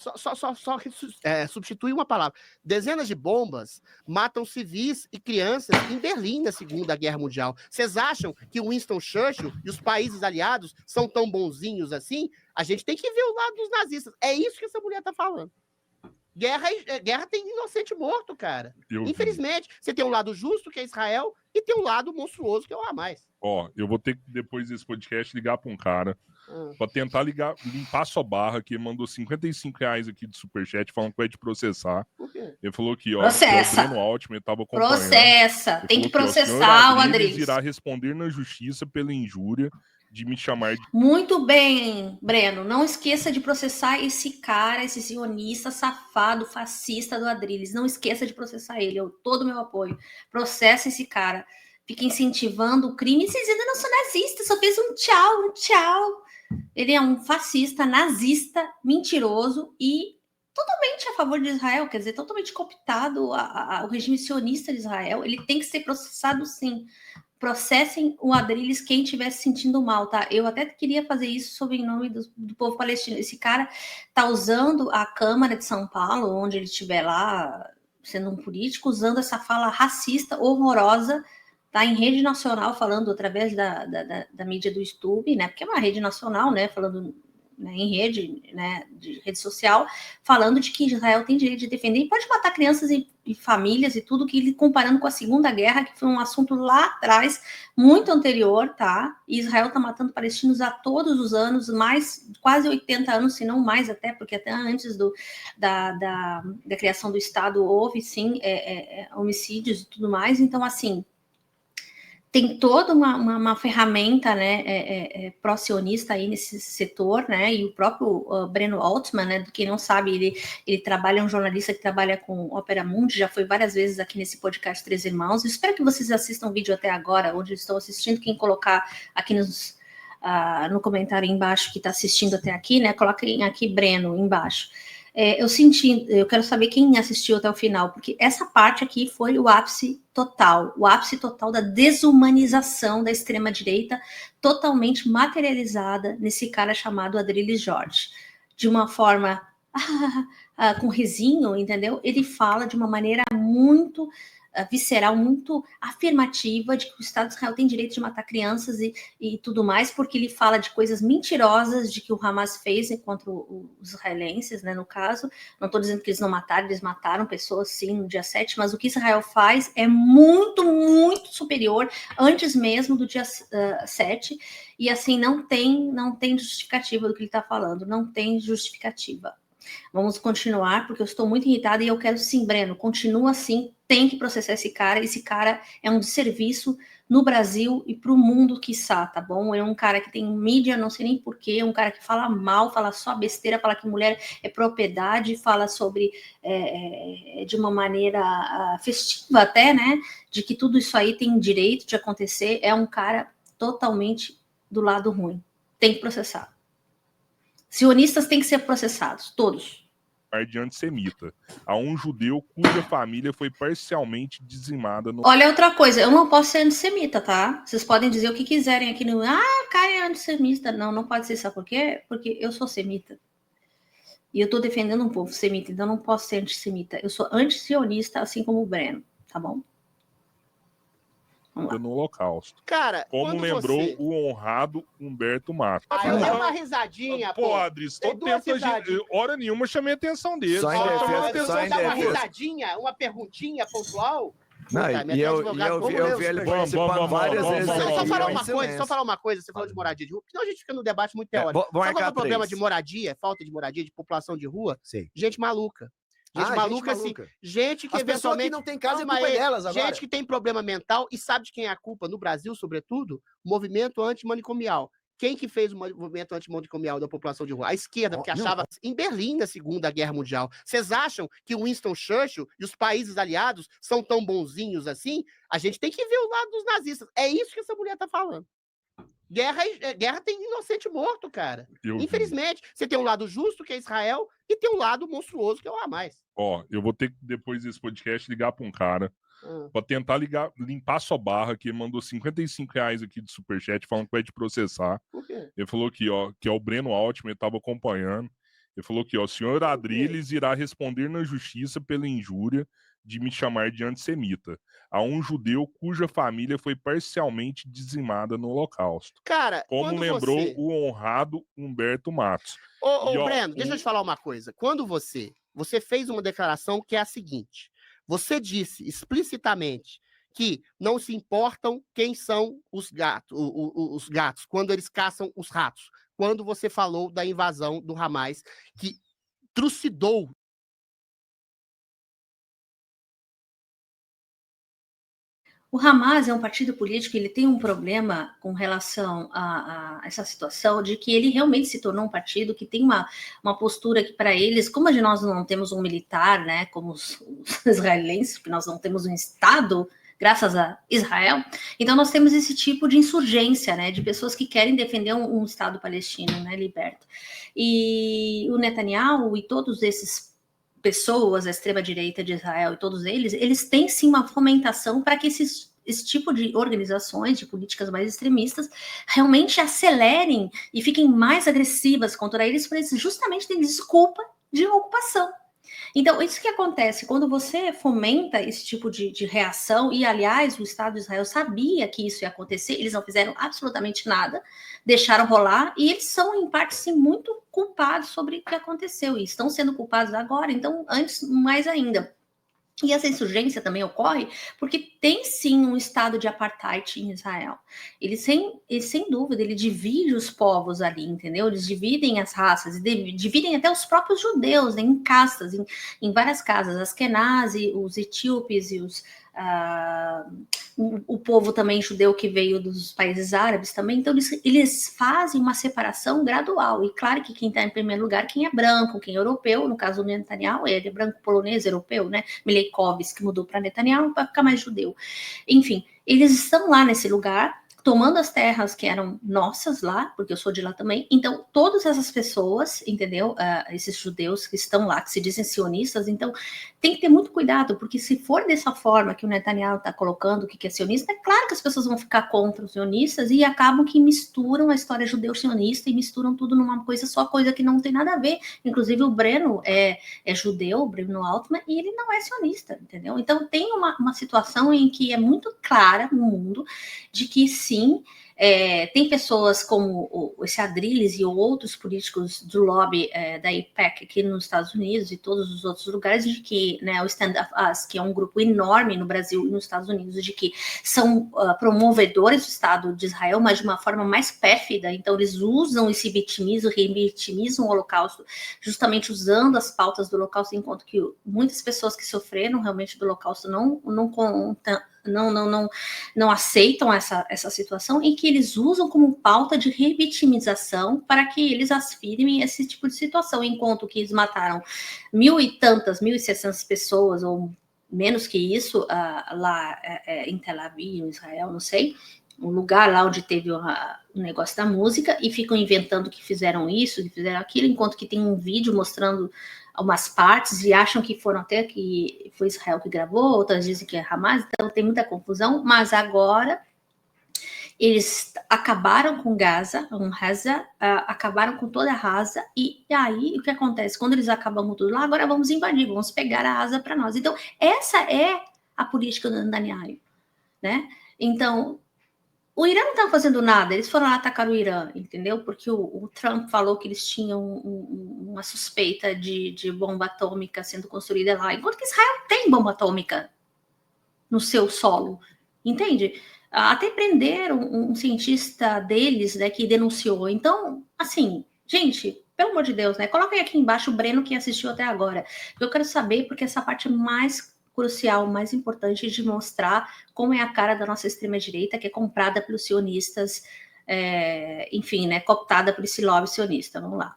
[SPEAKER 3] substitui uma palavra. Dezenas de bombas matam civis e crianças em Berlim na Segunda Guerra Mundial. Vocês acham que o Winston Churchill e os países aliados são tão bonzinhos assim? A gente tem que ver o lado dos nazistas. É isso que essa mulher tá falando. Guerra tem inocente morto, cara. Infelizmente, você tem um lado justo, que é Israel, e tem um lado monstruoso, que é o Hamas.
[SPEAKER 5] Ó, eu vou ter que, depois desse podcast, ligar pra um cara pra tentar limpar sua barra, que mandou R$55 aqui de superchat, falando que vai te processar.
[SPEAKER 3] Por quê?
[SPEAKER 5] Ele falou que, ó,
[SPEAKER 1] Processa.
[SPEAKER 5] o Breno Altman tava acompanhando.
[SPEAKER 1] Processa.
[SPEAKER 5] Ele
[SPEAKER 1] Tem que
[SPEAKER 5] falou
[SPEAKER 1] processar o
[SPEAKER 5] Adrilles
[SPEAKER 1] Adrilles.
[SPEAKER 5] irá responder na justiça pela injúria de me chamar de...
[SPEAKER 1] Muito bem, Breno. Não esqueça de processar esse cara, esse sionista, safado, fascista do Adrilles. Não esqueça de processar ele. Todo o meu apoio. Processa esse cara. Fica incentivando o crime. Vocês ainda não são nazistas. Só fez um tchau. Ele é um fascista, nazista, mentiroso e totalmente a favor de Israel. Quer dizer, totalmente cooptado ao regime sionista de Israel. Ele tem que ser processado, sim. Processem o Adrilles quem estiver se sentindo mal, tá? Eu até queria fazer isso sob em nome do povo palestino. Esse cara tá usando a Câmara de São Paulo, onde ele estiver lá, sendo um político, usando essa fala racista, horrorosa, tá? Em rede nacional, falando através da mídia do YouTube, né? Porque é uma rede nacional, né? Falando... Né, em rede, né, de rede social, falando de que Israel tem direito de defender e pode matar crianças e famílias e tudo, que ele comparando com a Segunda Guerra, que foi um assunto lá atrás, muito anterior, tá? E Israel tá matando palestinos a todos os anos, mais quase 80 anos, se não mais até, porque até antes da criação do Estado houve, sim, homicídios e tudo mais. Então, assim, tem toda uma ferramenta, né, pró-sionista aí nesse setor, né, e o próprio Breno Altman, né, quem não sabe, ele trabalha, é um jornalista que trabalha com Opera Mundi, já foi várias vezes aqui nesse podcast Três Irmãos. Eu espero que vocês assistam o vídeo até agora, onde estão assistindo, quem colocar aqui no comentário embaixo que está assistindo até aqui, né, coloquem aqui Breno embaixo. Eu quero saber quem assistiu até o final, porque essa parte aqui foi o ápice total da desumanização da extrema-direita, totalmente materializada nesse cara chamado Adrilles Jorge. De uma forma com risinho, entendeu? Ele fala de uma maneira muito visceral, muito afirmativa de que o Estado de Israel tem direito de matar crianças e tudo mais, porque ele fala de coisas mentirosas de que o Hamas fez contra os israelenses, né, no caso. Não estou dizendo que eles não mataram, eles mataram pessoas, sim, no dia 7, mas o que Israel faz é muito, muito superior, antes mesmo do dia 7, e assim, não tem justificativa do que ele está falando, não tem justificativa. Vamos continuar, porque eu estou muito irritada e eu quero sim, Breno, continua assim, tem que processar esse cara é um desserviço no Brasil e para o mundo, quiçá, tá bom? É um cara que tem mídia, não sei nem porquê, é um cara que fala mal, fala só besteira, fala que mulher é propriedade, fala sobre, de uma maneira festiva até, né, de que tudo isso aí tem direito de acontecer. É um cara totalmente do lado ruim, tem que processar. Sionistas têm que ser processados, todos.
[SPEAKER 5] De antissemita, a um judeu cuja família foi parcialmente dizimada no...
[SPEAKER 1] Olha, outra coisa, eu não posso ser antissemita, tá? Vocês podem dizer o que quiserem aqui no... o cara é antissemita. Não pode ser, sabe por quê? Porque eu sou semita. E eu tô defendendo um povo semita, então eu não posso ser antissemita. Eu sou anti-sionista, assim como o Breno, tá bom?
[SPEAKER 5] No Holocausto.
[SPEAKER 3] Cara,
[SPEAKER 5] como lembrou o honrado Humberto Matos.
[SPEAKER 3] Deu uma risadinha, pô.
[SPEAKER 5] Adris, hora nenhuma chamei a atenção dele.
[SPEAKER 3] Só uma risadinha, uma perguntinha pontual.
[SPEAKER 4] Não, e eu vi ele participando várias vezes.
[SPEAKER 3] Só falar uma coisa, você falou de moradia de rua, porque senão a gente fica no debate muito teórico. Sabe qual é o problema de moradia, falta de moradia, de população de rua?
[SPEAKER 2] Sim.
[SPEAKER 3] Gente maluca. Gente maluca, assim. Gente que eventualmente...
[SPEAKER 2] que não tem casa, culpa delas agora.
[SPEAKER 3] Gente que tem problema mental e sabe de quem é a culpa no Brasil, sobretudo, movimento antimanicomial. Quem que fez o movimento antimanicomial da população de rua? A esquerda, porque achava... Em Berlim, na Segunda Guerra Mundial, vocês acham que o Winston Churchill e os países aliados são tão bonzinhos assim? A gente tem que ver o lado dos nazistas. É isso que essa mulher tá falando. Guerra tem inocente morto, cara. Infelizmente, você tem um lado justo, que é Israel, e tem um lado monstruoso, que é o Hamas.
[SPEAKER 5] Eu vou ter que, depois desse podcast, ligar pra um cara pra tentar limpar sua barra, que ele mandou R$55 aqui de superchat, falando que vai te processar.
[SPEAKER 3] Por quê?
[SPEAKER 5] Ele falou aqui, que é o Breno Altman, ele tava acompanhando. Ele falou aqui, o senhor Adriles irá responder na justiça pela injúria de me chamar de antissemita a um judeu cuja família foi parcialmente dizimada no Holocausto.
[SPEAKER 3] Cara,
[SPEAKER 5] como lembrou o honrado Humberto Matos.
[SPEAKER 3] Breno, deixa eu te falar uma coisa. Quando você fez uma declaração que é a seguinte, você disse explicitamente que não se importam quem são os gatos quando eles caçam os ratos. Quando você falou da invasão do Hamas, que trucidou.
[SPEAKER 1] O Hamas é um partido político, ele tem um problema com relação a essa situação de que ele realmente se tornou um partido que tem uma postura que para eles, como nós não temos um militar, né, como os israelenses, porque nós não temos um Estado, graças a Israel, então nós temos esse tipo de insurgência, né, de pessoas que querem defender um Estado palestino, né, liberto. E o Netanyahu e todos esses pessoas, a extrema-direita de Israel e todos eles têm sim uma fomentação para que esse tipo de organizações, de políticas mais extremistas, realmente acelerem e fiquem mais agressivas contra eles, para eles justamente terem desculpa de ocupação. Então, isso que acontece quando você fomenta esse tipo de reação, e aliás, o Estado de Israel sabia que isso ia acontecer, eles não fizeram absolutamente nada, deixaram rolar, e eles são, em parte, sim, muito culpados sobre o que aconteceu, e estão sendo culpados agora, então, antes, mais ainda. E essa insurgência também ocorre porque tem sim um estado de apartheid em Israel. Ele sem dúvida, ele divide os povos ali, entendeu? Eles dividem as raças, dividem até os próprios judeus, né, em castas, em várias casas, as Kenazes, os etíopes e o povo também judeu que veio dos países árabes também. Então eles fazem uma separação gradual, e claro que quem está em primeiro lugar, quem é branco, quem é europeu, no caso do Netanyahu, ele é branco polonês europeu, né, Mileikovski, que mudou para Netanyahu para ficar mais judeu. Enfim, eles estão lá nesse lugar, tomando as terras que eram nossas lá, porque eu sou de lá também. Então, todas essas pessoas, entendeu? Esses judeus que estão lá, que se dizem sionistas, então tem que ter muito cuidado, porque se for dessa forma que o Netanyahu está colocando, o que é sionista, é claro que as pessoas vão ficar contra os sionistas e acabam que misturam a história judeu-sionista e misturam tudo numa coisa só, coisa que não tem nada a ver. Inclusive, o Breno é judeu, o Breno Altman, e ele não é sionista, entendeu? Então, tem uma situação em que é muito clara no mundo de que sim, tem pessoas como esse Adriles e outros políticos do lobby da IPEC aqui nos Estados Unidos e todos os outros lugares, de que, né, o Stand Up Us, que é um grupo enorme no Brasil e nos Estados Unidos, de que são promovedores do Estado de Israel, mas de uma forma mais pérfida. Então eles usam esse revitimizam o Holocausto, justamente usando as pautas do Holocausto, enquanto que muitas pessoas que sofreram realmente do Holocausto não aceitam essa situação, e que eles usam como pauta de revitimização para que eles afirmem esse tipo de situação, enquanto que eles mataram 1.600 pessoas, ou menos que isso, lá em Tel Aviv, em Israel, não sei, um lugar lá onde teve o negócio da música, e ficam inventando que fizeram isso, que fizeram aquilo, enquanto que tem um vídeo mostrando umas partes e acham que foram até que foi Israel que gravou, outras dizem que é Hamas, então tem muita confusão, mas agora eles acabaram com Gaza, acabaram com toda a Gaza, e aí o que acontece? Quando eles acabam com tudo lá, agora vamos invadir, vamos pegar a Gaza para nós. Então, essa é a política do Netanyahu, né? Então, o Irã não está fazendo nada, eles foram lá atacar o Irã, entendeu? Porque o Trump falou que eles tinham uma suspeita de bomba atômica sendo construída lá, enquanto que Israel tem bomba atômica no seu solo, entende? Até prenderam um cientista deles, né, que denunciou. Então, assim, gente, pelo amor de Deus, né? Coloquem aqui embaixo o Breno que assistiu até agora. Eu quero saber, porque essa parte é mais crucial, mais importante de mostrar como é a cara da nossa extrema-direita, que é comprada pelos sionistas enfim, né, cooptada por esse lobby sionista. Vamos lá.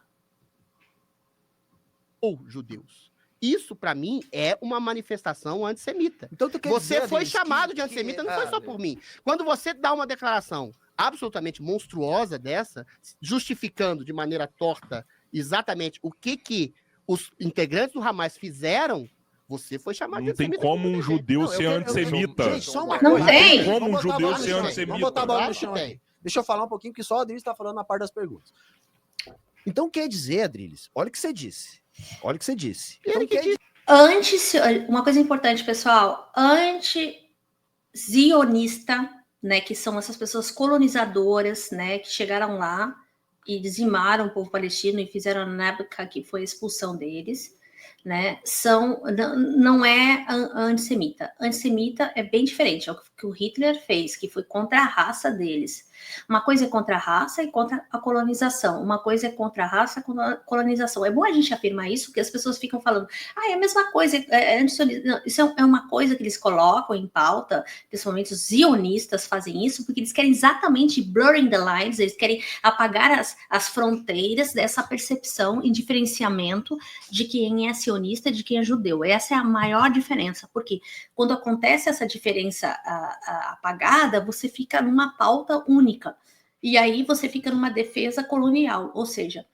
[SPEAKER 3] Ou judeus. Isso, para mim, é uma manifestação antissemita.
[SPEAKER 2] Então, tu quer
[SPEAKER 3] Você
[SPEAKER 2] dizer,
[SPEAKER 3] foi
[SPEAKER 2] Adriles,
[SPEAKER 3] chamado de antissemita, não foi só por mim. Quando você dá uma declaração absolutamente monstruosa dessa, justificando de maneira torta exatamente o que os integrantes do Hamas fizeram, você foi chamado de
[SPEAKER 5] Não tem
[SPEAKER 3] antissemita.
[SPEAKER 5] como um judeu ser antissemita.
[SPEAKER 2] Gente, só uma
[SPEAKER 1] Não
[SPEAKER 2] coisa.
[SPEAKER 1] tem.
[SPEAKER 5] Como
[SPEAKER 2] Vamos
[SPEAKER 5] um
[SPEAKER 2] botar a
[SPEAKER 5] judeu
[SPEAKER 2] bola no
[SPEAKER 5] ser
[SPEAKER 2] chão.
[SPEAKER 5] antissemita.
[SPEAKER 2] Vamos botar a bola no
[SPEAKER 3] Claro que
[SPEAKER 2] chão
[SPEAKER 3] tem.
[SPEAKER 2] aqui. Deixa eu falar um pouquinho, porque só o Adriles está falando na parte das perguntas. Então, quer dizer, Adriles, olha o que você disse. Olha o que você disse. Então,
[SPEAKER 1] Uma coisa importante, pessoal, anti-zionista, né, que são essas pessoas colonizadoras, né, que chegaram lá e dizimaram o povo palestino e fizeram a Nakba, que foi a expulsão deles, né, não é antissemita. Antissemita é bem diferente, é o que o Hitler fez, que foi contra a raça deles. Uma coisa é contra a raça e contra a colonização. Uma coisa é contra a raça e contra a colonização. É bom a gente afirmar isso, porque as pessoas ficam falando, é a mesma coisa, isso é uma coisa que eles colocam em pauta, principalmente os zionistas fazem isso, porque eles querem exatamente blurring the lines, eles querem apagar as fronteiras dessa percepção e diferenciamento de quem é sionista e de quem é judeu. Essa é a maior diferença, porque quando acontece essa diferença apagada, você fica numa pauta única. E aí você fica numa defesa colonial, ou seja,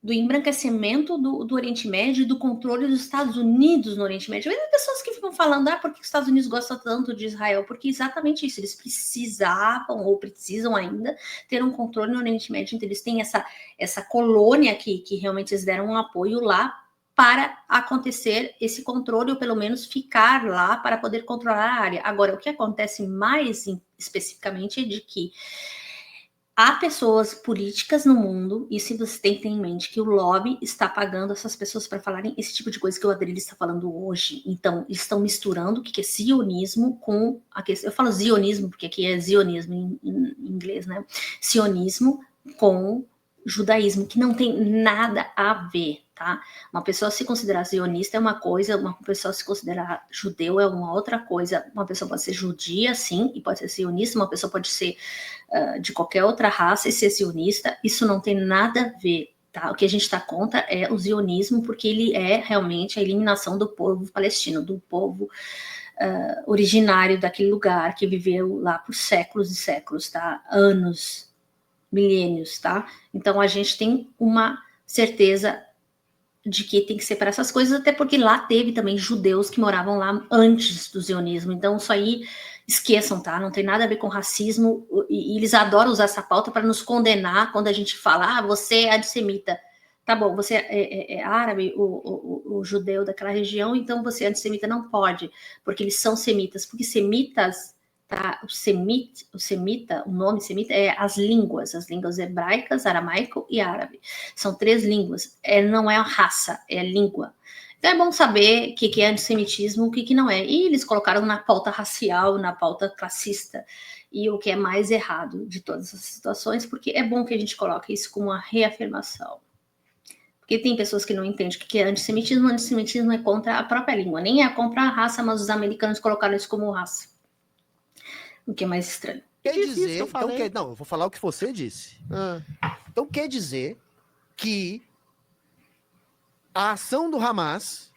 [SPEAKER 1] do embranquecimento do Oriente Médio e do controle dos Estados Unidos no Oriente Médio. Tem pessoas que ficam falando, por que os Estados Unidos gostam tanto de Israel? Porque exatamente isso, eles precisavam ou precisam ainda ter um controle no Oriente Médio, então eles têm essa colônia que realmente eles deram um apoio lá para acontecer esse controle, ou pelo menos ficar lá para poder controlar a área. Agora, o que acontece mais especificamente é de que há pessoas políticas no mundo, e se você tem que ter em mente que o lobby está pagando essas pessoas para falarem esse tipo de coisa que o Adriles está falando hoje. Então, eles estão misturando o que é sionismo com a questão. Eu falo zionismo porque aqui é zionismo em inglês, né? Sionismo com judaísmo, que não tem nada a ver, tá? Uma pessoa se considerar zionista é uma coisa, uma pessoa se considerar judeu é uma outra coisa. Uma pessoa pode ser judia, sim, e pode ser sionista, uma pessoa pode ser de qualquer outra raça e ser sionista, isso não tem nada a ver, tá? O que a gente está contra é o zionismo, porque ele é realmente a eliminação do povo palestino, do povo originário daquele lugar, que viveu lá por séculos e séculos, tá? Anos, milênios, tá? Então a gente tem uma certeza de que tem que separar essas coisas, até porque lá teve também judeus que moravam lá antes do zionismo, então isso aí esqueçam, tá? Não tem nada a ver com racismo, e eles adoram usar essa pauta para nos condenar quando a gente fala, você é antissemita. Tá bom, você é árabe, o judeu daquela região, então você é antissemita. Não pode, porque eles são semitas, porque semitas, tá? O nome semita é as línguas hebraicas, aramaico e árabe. São 3 línguas, não é raça, é língua. Então é bom saber o que é antissemitismo, o que não é. E eles colocaram na pauta racial, na pauta classista, e o que é mais errado de todas essas situações, porque é bom que a gente coloque isso como uma reafirmação. Porque tem pessoas que não entendem o que é antissemitismo. O antissemitismo é contra a própria língua, nem é contra a raça, mas os americanos colocaram isso como raça. O que é mais estranho.
[SPEAKER 2] Quer dizer, então, não, eu vou falar o que você disse. Então quer dizer que a ação do Hamas,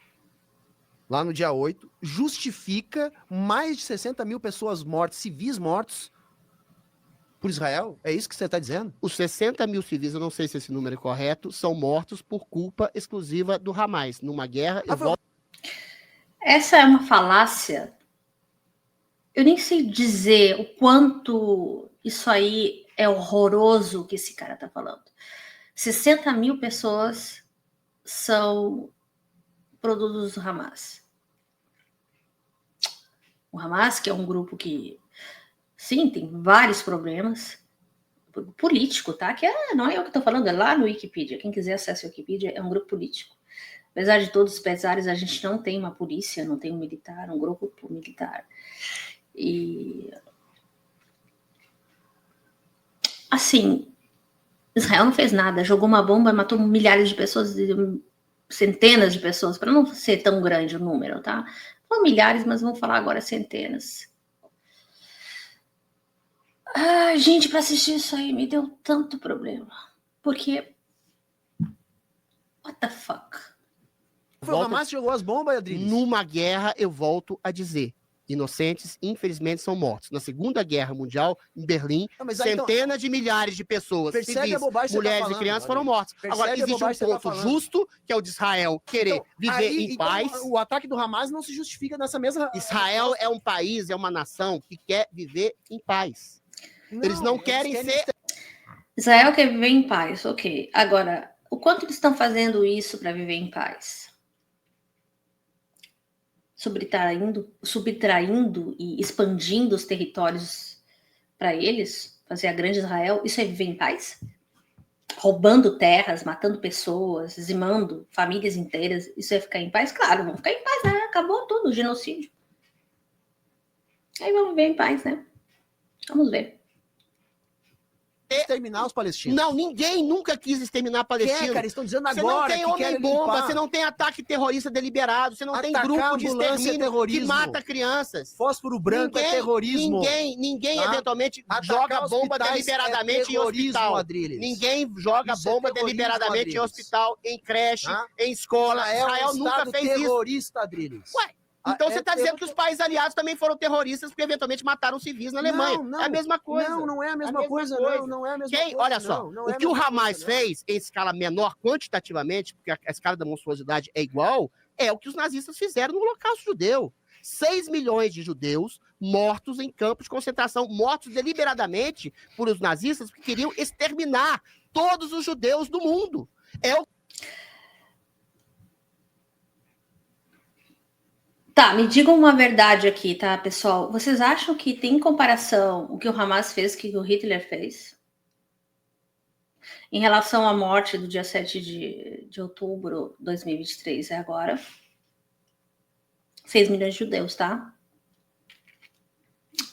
[SPEAKER 2] lá no dia 8, justifica mais de 60 mil pessoas mortas, civis mortos, por Israel? É isso que você está dizendo?
[SPEAKER 3] Os 60 mil civis, eu não sei se esse número é correto, são mortos por culpa exclusiva do Hamas. Numa guerra,
[SPEAKER 1] Essa é uma falácia. Eu nem sei dizer o quanto isso aí é horroroso que esse cara está falando. 60 mil pessoas são produtos do Hamas. O Hamas, que é um grupo que, sim, tem vários problemas político, tá? Que não é eu que estou falando, é lá no Wikipedia. Quem quiser acesse a Wikipedia, é um grupo político. Apesar de todos os pesares, a gente não tem uma polícia, não tem um militar, um grupo militar. E assim, Israel não fez nada, jogou uma bomba, matou milhares de pessoas, centenas de pessoas, para não ser tão grande o número, tá? Não milhares, mas vamos falar agora centenas. Ai, gente, para assistir isso aí me deu tanto problema. Porque. What the fuck?
[SPEAKER 2] Foi o Hamas que jogou as bombas, Adriles?
[SPEAKER 3] Numa guerra, eu volto a dizer, inocentes, infelizmente, são mortos. Na Segunda Guerra Mundial, em Berlim,
[SPEAKER 2] Não, mas aí,
[SPEAKER 3] centenas de milhares de pessoas,
[SPEAKER 2] percebe a
[SPEAKER 3] civis,
[SPEAKER 2] bobagem que você
[SPEAKER 3] mulheres
[SPEAKER 2] tá
[SPEAKER 3] e
[SPEAKER 2] falando,
[SPEAKER 3] crianças foram
[SPEAKER 2] Adriles.
[SPEAKER 3] mortas.
[SPEAKER 2] Percebe
[SPEAKER 3] Agora,
[SPEAKER 2] a
[SPEAKER 3] existe um
[SPEAKER 2] bobagem que você tá
[SPEAKER 3] ponto
[SPEAKER 2] falando.
[SPEAKER 3] justo, que é o de Israel querer
[SPEAKER 2] Então,
[SPEAKER 3] viver
[SPEAKER 2] aí,
[SPEAKER 3] em
[SPEAKER 2] então,
[SPEAKER 3] paz.
[SPEAKER 2] o ataque do Hamas não se justifica nessa mesma...
[SPEAKER 3] Israel é um país, é uma nação que quer viver em paz. Eles não querem ser...
[SPEAKER 1] Israel quer viver em paz, ok. Agora, o quanto eles estão fazendo isso para viver em paz? Subtraindo e expandindo os territórios para eles, fazer a grande Israel, isso é viver em paz? Roubando terras, matando pessoas, dizimando famílias inteiras, isso é ficar em paz? Claro, vão ficar em paz, né? Acabou tudo, o genocídio. Aí vamos viver em paz, né? Vamos ver.
[SPEAKER 2] exterminar os palestinos.
[SPEAKER 3] Não, ninguém nunca quis exterminar palestinos.
[SPEAKER 2] Quer, cara, estão dizendo
[SPEAKER 3] Você não
[SPEAKER 2] agora
[SPEAKER 3] tem
[SPEAKER 2] que querem
[SPEAKER 3] homem-bomba,
[SPEAKER 2] limpar.
[SPEAKER 3] você não tem ataque terrorista deliberado, você não tem
[SPEAKER 2] Atacar
[SPEAKER 3] grupo de
[SPEAKER 2] ambulância é
[SPEAKER 3] extermínio que
[SPEAKER 2] terrorismo.
[SPEAKER 3] mata crianças.
[SPEAKER 2] Fósforo branco é terrorismo.
[SPEAKER 3] Ninguém
[SPEAKER 2] Tá?
[SPEAKER 3] eventualmente
[SPEAKER 2] Atacar
[SPEAKER 3] joga bomba
[SPEAKER 2] hospitais
[SPEAKER 3] deliberadamente
[SPEAKER 2] é
[SPEAKER 3] em hospital.
[SPEAKER 2] Adriles.
[SPEAKER 3] Ninguém joga
[SPEAKER 2] Isso é
[SPEAKER 3] bomba
[SPEAKER 2] terrorismo,
[SPEAKER 3] deliberadamente em
[SPEAKER 2] Adriles.
[SPEAKER 3] hospital, em creche,
[SPEAKER 2] Tá?
[SPEAKER 3] em escola. Israel
[SPEAKER 2] um
[SPEAKER 3] nunca
[SPEAKER 2] estado
[SPEAKER 3] fez isso.
[SPEAKER 2] terrorista, Adriles.
[SPEAKER 3] Ué, então
[SPEAKER 2] É
[SPEAKER 3] você está dizendo que os países aliados também foram terroristas porque eventualmente mataram civis na Alemanha.
[SPEAKER 2] Não,
[SPEAKER 3] é a mesma coisa.
[SPEAKER 2] Não é a mesma coisa. Não é a mesma coisa.
[SPEAKER 3] Olha só, o que o Hamas fez em escala menor quantitativamente, porque a escala da monstruosidade é igual, é o que os nazistas fizeram no Holocausto Judeu. 6 milhões de judeus mortos em campos de concentração, mortos deliberadamente por os nazistas que queriam exterminar todos os judeus do mundo. É o
[SPEAKER 1] Tá, me digam uma verdade aqui, tá, pessoal? Vocês acham que tem comparação o que o Hamas fez, o que o Hitler fez? Em relação à morte do dia 7 de outubro de 2023, é agora. 6 milhões de judeus, tá?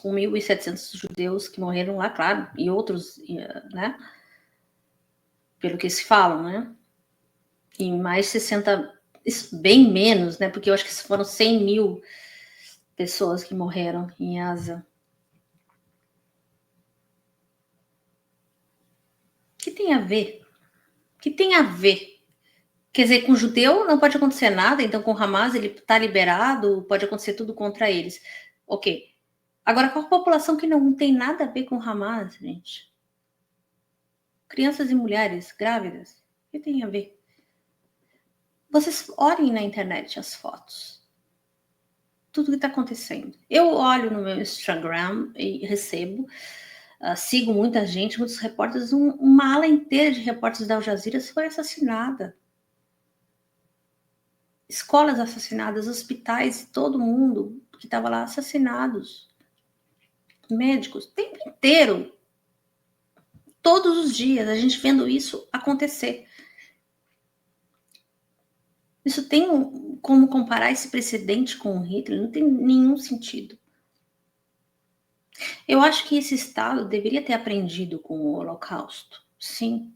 [SPEAKER 1] Com 1.700 judeus que morreram lá, claro, e outros, né? Pelo que se falam, né? E mais 60... bem menos, né? Porque eu acho que foram 100 mil pessoas que morreram em Gaza. O que tem a ver? O que tem a ver? Quer dizer, com o judeu não pode acontecer nada, então com o Hamas ele está liberado, pode acontecer tudo contra eles. Ok. Agora, com a população que não tem nada a ver com o Hamas, gente? Crianças e mulheres grávidas, o que tem a ver? Vocês olhem na internet as fotos. Tudo que está acontecendo. Eu olho no meu Instagram e recebo, sigo muita gente, muitos repórteres, uma ala inteira de repórteres da Al Jazeera foi assassinada. Escolas assassinadas, hospitais, todo mundo que estava lá assassinados. Médicos, o tempo inteiro. Todos os dias, a gente vendo isso acontecer. Isso tem como comparar esse precedente com o Hitler? Não tem nenhum sentido. Eu acho que esse Estado deveria ter aprendido com o Holocausto, sim.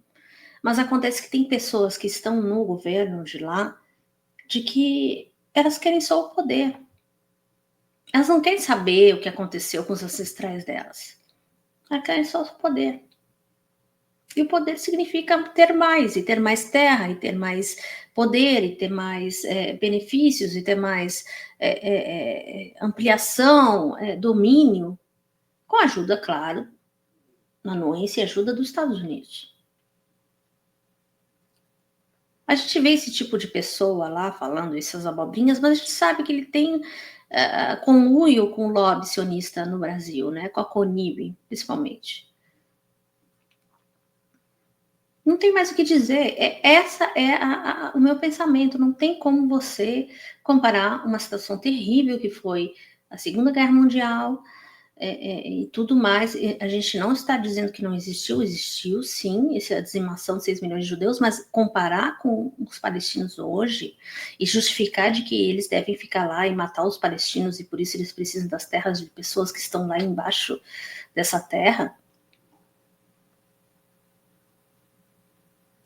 [SPEAKER 1] Mas acontece que tem pessoas que estão no governo de lá, de que elas querem só o poder. Elas não querem saber o que aconteceu com os ancestrais delas. Elas querem só o poder. E o poder significa ter mais, e ter mais terra, e ter mais poder, e ter mais benefícios, e ter mais ampliação, domínio, com a ajuda, claro, na anuência e ajuda dos Estados Unidos. A gente vê esse tipo de pessoa lá falando essas abobrinhas, mas a gente sabe que ele tem conluio com o lobby sionista no Brasil, né? Com a CONIB, principalmente. Não tem mais o que dizer. Essa é o meu pensamento. Não tem como você comparar uma situação terrível que foi a Segunda Guerra Mundial e tudo mais. A gente não está dizendo que não existiu. Existiu, sim, essa dizimação de 6 milhões de judeus, mas comparar com os palestinos hoje e justificar de que eles devem ficar lá e matar os palestinos e por isso eles precisam das terras de pessoas que estão lá embaixo dessa terra,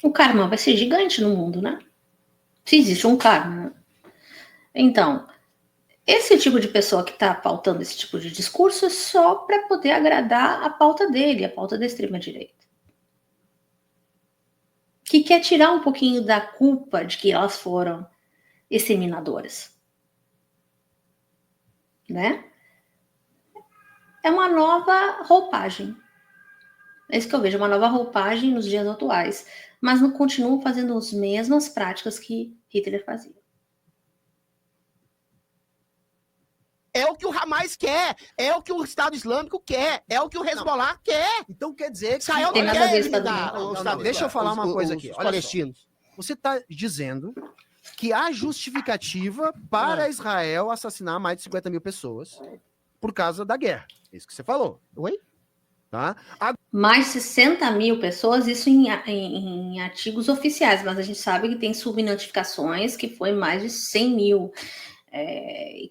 [SPEAKER 1] o karma vai ser gigante no mundo, né? Se existe um karma. Né? Então, Esse tipo de pessoa que está pautando esse tipo de discurso é só para poder agradar a pauta dele, a pauta da extrema-direita. Que quer tirar um pouquinho da culpa de que elas foram exterminadoras. Né? É uma nova roupagem. É isso que eu vejo, uma nova roupagem nos dias atuais. Mas não continuam fazendo as mesmas práticas que Hitler fazia.
[SPEAKER 3] É o que o Hamas quer, é o que o Estado Islâmico quer, é o que o Hezbollah quer.
[SPEAKER 2] Então quer dizer que...
[SPEAKER 3] Israel
[SPEAKER 1] Tem
[SPEAKER 3] não
[SPEAKER 1] nada a
[SPEAKER 3] quer
[SPEAKER 1] ver com
[SPEAKER 3] eliminar
[SPEAKER 1] Estado
[SPEAKER 3] os
[SPEAKER 2] Não, deixa eu falar uma coisa aqui.
[SPEAKER 3] Os
[SPEAKER 2] Olha
[SPEAKER 3] palestinos.
[SPEAKER 2] só. Você está dizendo que há justificativa para Israel assassinar mais de 50 mil pessoas por causa da guerra. É isso que você falou.
[SPEAKER 3] Oi?
[SPEAKER 2] Tá?
[SPEAKER 1] Mais de 60 mil pessoas, isso em artigos oficiais, mas a gente sabe que tem subnotificações que foi mais de 100 mil.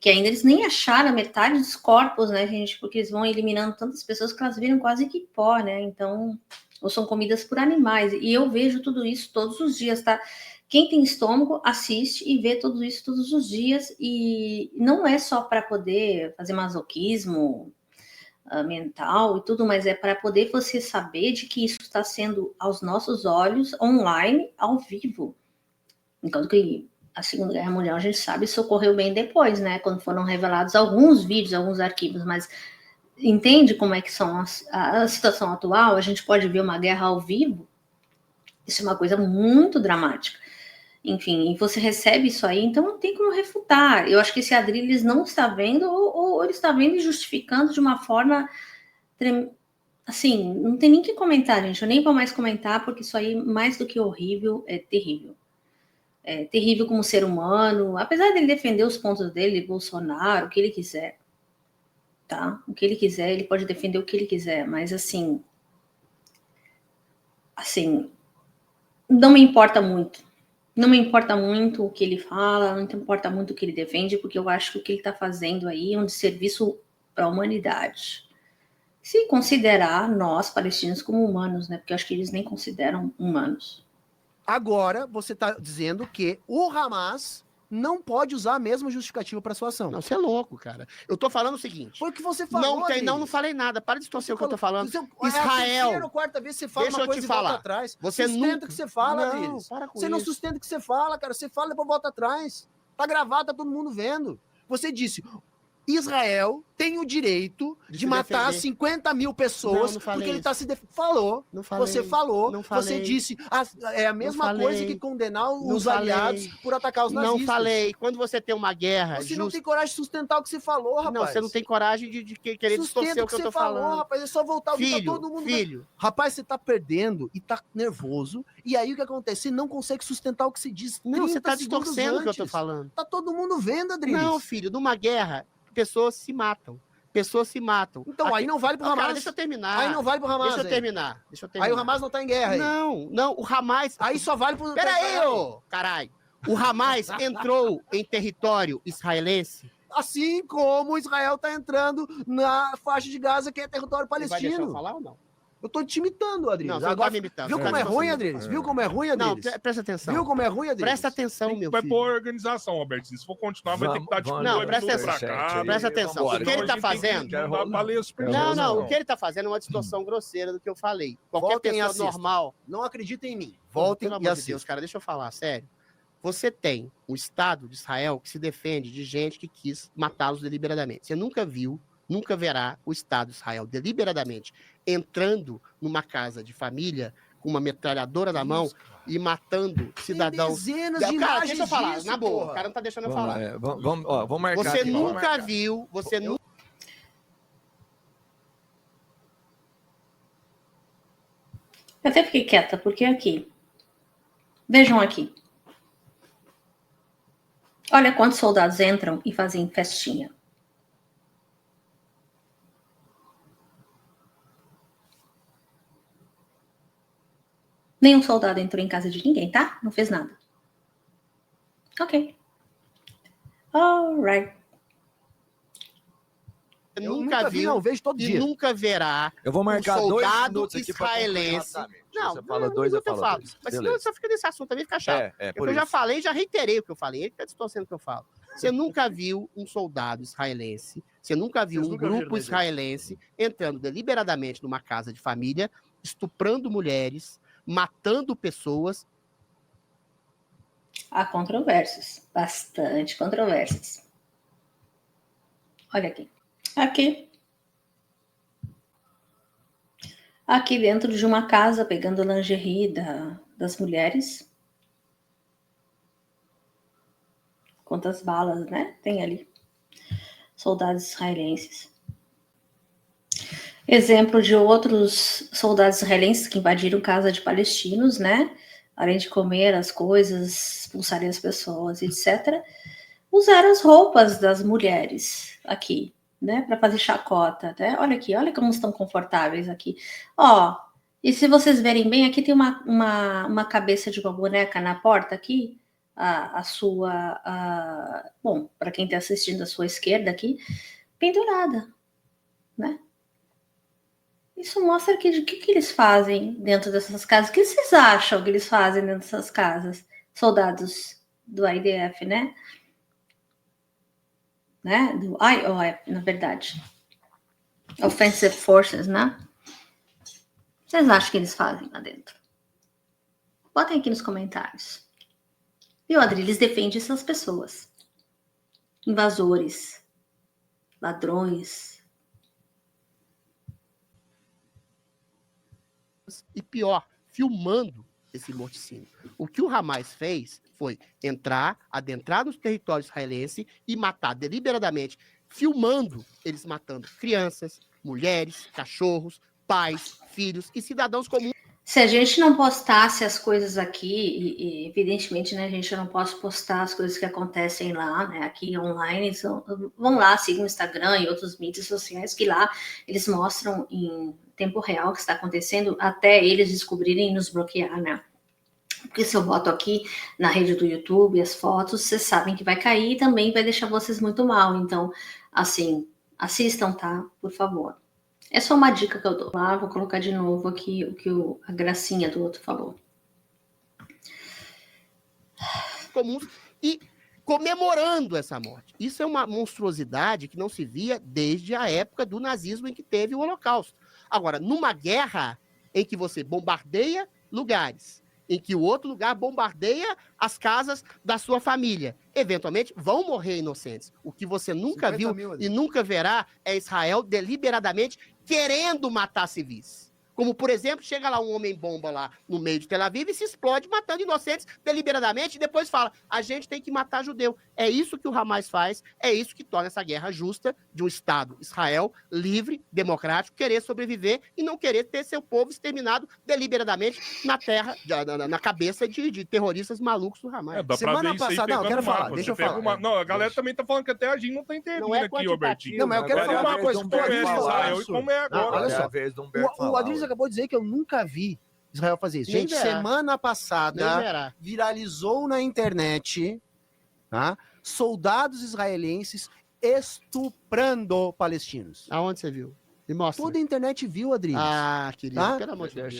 [SPEAKER 1] Que ainda eles nem acharam a metade dos corpos, né, gente? Porque eles vão eliminando tantas pessoas que elas viram quase que pó, né? Então, ou são comidas por animais. E eu vejo tudo isso todos os dias, tá? Quem tem estômago, assiste e vê tudo isso todos os dias. E não é só para poder fazer masoquismo mental e tudo, mas é para poder você saber de que isso está sendo aos nossos olhos, online, ao vivo. Enquanto que a Segunda Guerra Mundial, a gente sabe, isso ocorreu bem depois, né? Quando foram revelados alguns vídeos, alguns arquivos, mas entende como é que são a situação atual? A gente pode ver uma guerra ao vivo. Isso é uma coisa muito dramática. Enfim, e você recebe isso aí, então não tem como refutar. Eu acho que esse Adrilles não está vendo, ou ele está vendo e justificando de uma forma... Assim, não tem nem que comentar, gente. Eu nem vou mais comentar, porque isso aí, mais do que horrível, é terrível. É terrível como ser humano, apesar dele defender os pontos dele, Bolsonaro, o que ele quiser, tá? O que ele quiser, ele pode defender o que ele quiser, mas assim, não me importa muito. Não me importa muito o que ele fala, não me importa muito o que ele defende, porque eu acho que o que ele está fazendo aí é um desserviço para a humanidade. Se considerar nós, palestinos, como humanos, né? Porque eu acho que eles nem consideram humanos.
[SPEAKER 2] Agora, você está dizendo que o Hamas não pode usar a mesma justificativa para sua ação.
[SPEAKER 3] Não, você é louco, cara. Eu tô falando o seguinte.
[SPEAKER 2] Foi o que você falou,
[SPEAKER 3] não falei nada. Para de distorcer o que eu tô falando.
[SPEAKER 2] É a
[SPEAKER 3] Israel.
[SPEAKER 2] terceira ou quarta vez que você fala
[SPEAKER 3] Deixa
[SPEAKER 2] uma
[SPEAKER 3] eu
[SPEAKER 2] coisa
[SPEAKER 3] te
[SPEAKER 2] e volta
[SPEAKER 3] falar.
[SPEAKER 2] atrás.
[SPEAKER 3] Você
[SPEAKER 2] sustenta
[SPEAKER 3] nunca...
[SPEAKER 2] o que você fala,
[SPEAKER 3] não,
[SPEAKER 2] Adrilles.
[SPEAKER 3] para com
[SPEAKER 2] Você não
[SPEAKER 3] isso.
[SPEAKER 2] sustenta o que você fala, cara. Você fala e depois volta atrás. Tá gravado, tá todo mundo vendo. Você disse... Israel tem o direito de matar
[SPEAKER 3] defender.
[SPEAKER 2] 50 mil pessoas
[SPEAKER 3] Não falei
[SPEAKER 2] porque ele
[SPEAKER 3] isso.
[SPEAKER 2] está se defendendo. Falou.
[SPEAKER 3] Não falei,
[SPEAKER 2] você falou.
[SPEAKER 3] não falei.
[SPEAKER 2] Você disse. É a mesma coisa que condenar os aliados por atacar os nazistas.
[SPEAKER 3] Não falei. Quando você tem uma guerra...
[SPEAKER 2] Você não tem coragem de sustentar o que você falou, rapaz.
[SPEAKER 3] Não, você não tem coragem de querer distorcer o que eu tô falando.
[SPEAKER 2] Rapaz. É só voltar o que tá
[SPEAKER 3] Filho,
[SPEAKER 2] todo mundo...
[SPEAKER 3] filho.
[SPEAKER 2] Rapaz, você tá perdendo e tá nervoso. E aí o que acontece? Você não consegue sustentar o que você diz.
[SPEAKER 3] Não, você tá distorcendo o que eu tô falando.
[SPEAKER 2] Tá todo mundo vendo, Adrilles.
[SPEAKER 3] Não, filho. Numa guerra... pessoas se matam.
[SPEAKER 2] Então, aí não vale pro Hamas.
[SPEAKER 3] Cara, deixa eu terminar.
[SPEAKER 2] Aí não vale pro Hamas.
[SPEAKER 3] Deixa eu terminar.
[SPEAKER 2] Aí o Hamas não tá em guerra. Aí.
[SPEAKER 3] Não, o Hamas...
[SPEAKER 2] Aí só vale pro...
[SPEAKER 3] Peraí, ô! Caralho. O Hamas entrou em território israelense.
[SPEAKER 2] Assim como Israel tá entrando na faixa de Gaza, que é território palestino.
[SPEAKER 3] Você vai deixar eu falar ou não?
[SPEAKER 2] Eu tô te imitando, Adrilles.
[SPEAKER 3] Não, você agora tá me imitando.
[SPEAKER 2] Viu como é ruim, Adrilles? Viu como é ruim, Adrilles?
[SPEAKER 3] Não, presta atenção.
[SPEAKER 2] Viu como é ruim, Adrilles?
[SPEAKER 3] Presta atenção, meu
[SPEAKER 5] vai
[SPEAKER 3] filho.
[SPEAKER 5] por organização, Roberto. Se for continuar, vai ter que estar tipo
[SPEAKER 3] não,
[SPEAKER 5] dois
[SPEAKER 3] presta
[SPEAKER 5] minutos
[SPEAKER 3] atenção.
[SPEAKER 5] pra cá.
[SPEAKER 3] Presta atenção. O que ele tá fazendo... Não, o que ele tá fazendo é uma distorção grosseira do que eu falei. Qualquer pessoa normal...
[SPEAKER 2] Não acredita em mim. Voltem e assistam.
[SPEAKER 3] Deus, cara, deixa eu falar, sério. Você tem o Estado de Israel que se defende de gente que quis matá-los deliberadamente. Você nunca viu, nunca verá o Estado de Israel deliberadamente entrando numa casa de família com uma metralhadora na mão e matando cidadãos.
[SPEAKER 2] Dezenas de imagens
[SPEAKER 3] deixa eu falar,
[SPEAKER 2] disso,
[SPEAKER 3] na boa,
[SPEAKER 2] porra.
[SPEAKER 3] o cara não tá deixando eu falar.
[SPEAKER 4] Vamos marcar.
[SPEAKER 3] Você
[SPEAKER 4] aqui,
[SPEAKER 3] nunca viu, você nunca...
[SPEAKER 1] Eu até fiquei quieta, porque aqui. Vejam aqui. Olha quantos soldados entram e fazem festinha. Nenhum soldado entrou em casa de ninguém, tá? Não fez nada. Ok. Alright.
[SPEAKER 3] Nunca viu,
[SPEAKER 2] não, vejo todo dia.
[SPEAKER 3] Nunca verá.
[SPEAKER 4] Eu vou marcar
[SPEAKER 3] um
[SPEAKER 4] 2
[SPEAKER 3] soldado
[SPEAKER 4] minutos aqui
[SPEAKER 3] israelense.
[SPEAKER 4] Não, você fala 2, eu falo 2.
[SPEAKER 3] Mas senão só fica nesse assunto também, fica chato.
[SPEAKER 4] Por
[SPEAKER 3] eu
[SPEAKER 4] isso.
[SPEAKER 3] já falei, já reiterei o que eu falei. Ele tá distorcendo o que eu falo. Você nunca viu um soldado israelense, você nunca viu um grupo israelense entrando deliberadamente numa casa de família, estuprando mulheres, matando pessoas.
[SPEAKER 1] Há controvérsias, bastante controvérsias. Olha aqui. Aqui dentro de uma casa, pegando a lingerie das mulheres. Quantas balas, né? Tem ali. Soldados israelenses. Exemplo de outros soldados israelenses que invadiram casa de palestinos, né? Além de comer as coisas, expulsarem as pessoas, etc. Usaram as roupas das mulheres aqui, né? Para fazer chacota. Né? Olha aqui, olha como estão confortáveis aqui. Ó, e se vocês verem bem, aqui tem uma cabeça de uma boneca na porta aqui. Bom, para quem está assistindo à sua esquerda aqui, pendurada, né? Isso mostra que o que eles fazem dentro dessas casas. O que vocês acham que eles fazem dentro dessas casas? Soldados do IDF, né? Do IOF, na verdade. Offensive Forces, né? O que vocês acham que eles fazem lá dentro? Botem aqui nos comentários. E o Adriles defende essas pessoas. Invasores. Ladrões.
[SPEAKER 3] E pior, filmando esse morticínio. O que o Hamas fez foi adentrar nos territórios israelenses e matar deliberadamente, filmando eles matando crianças, mulheres, cachorros, pais, filhos e cidadãos comuns.
[SPEAKER 1] Se a gente não postasse as coisas aqui, e evidentemente, né, a gente não pode postar as coisas que acontecem lá, né, aqui online, então, vão lá, sigam o Instagram e outros mídias sociais, que lá eles mostram em tempo real o que está acontecendo, até eles descobrirem e nos bloquear, né? Porque se eu boto aqui na rede do YouTube as fotos, vocês sabem que vai cair e também vai deixar vocês muito mal. Então, assim, assistam, tá? Por favor. É só uma dica que eu dou. Lá, vou colocar de novo aqui o que a gracinha do outro falou.
[SPEAKER 3] Comuns e comemorando essa morte. Isso é uma monstruosidade que não se via desde a época do nazismo em que teve o Holocausto. Agora, numa guerra em que você bombardeia lugares, em que o outro lugar bombardeia as casas da sua família, eventualmente vão morrer inocentes. O que você nunca viu e nunca verá é Israel deliberadamente querendo matar civis. Como, por exemplo, chega lá um homem-bomba lá no meio de Tel Aviv e se explode matando inocentes deliberadamente e depois fala, a gente tem que matar judeu. É isso que o Hamas faz, é isso que torna essa guerra justa de um Estado, Israel, livre, democrático, querer sobreviver e não querer ter seu povo exterminado deliberadamente na terra, na cabeça de terroristas malucos do Hamas.
[SPEAKER 2] Semana passada, não, eu quero falar, deixa eu falar.
[SPEAKER 5] Não, a galera também tá falando que até a gente não tá intervindo aqui, Robertinho.
[SPEAKER 2] Não, mas eu quero falar uma coisa.
[SPEAKER 5] Israel e como é agora.
[SPEAKER 2] Olha só, o Adriles acabou de dizer que eu nunca vi Israel fazer isso. Gente, semana passada viralizou na internet, tá? Soldados israelenses estuprando palestinos.
[SPEAKER 3] Aonde você viu? Me mostra.
[SPEAKER 2] Toda a internet viu, Adriles.
[SPEAKER 3] Ah, querido,
[SPEAKER 2] tá?
[SPEAKER 3] pelo amor de Deus.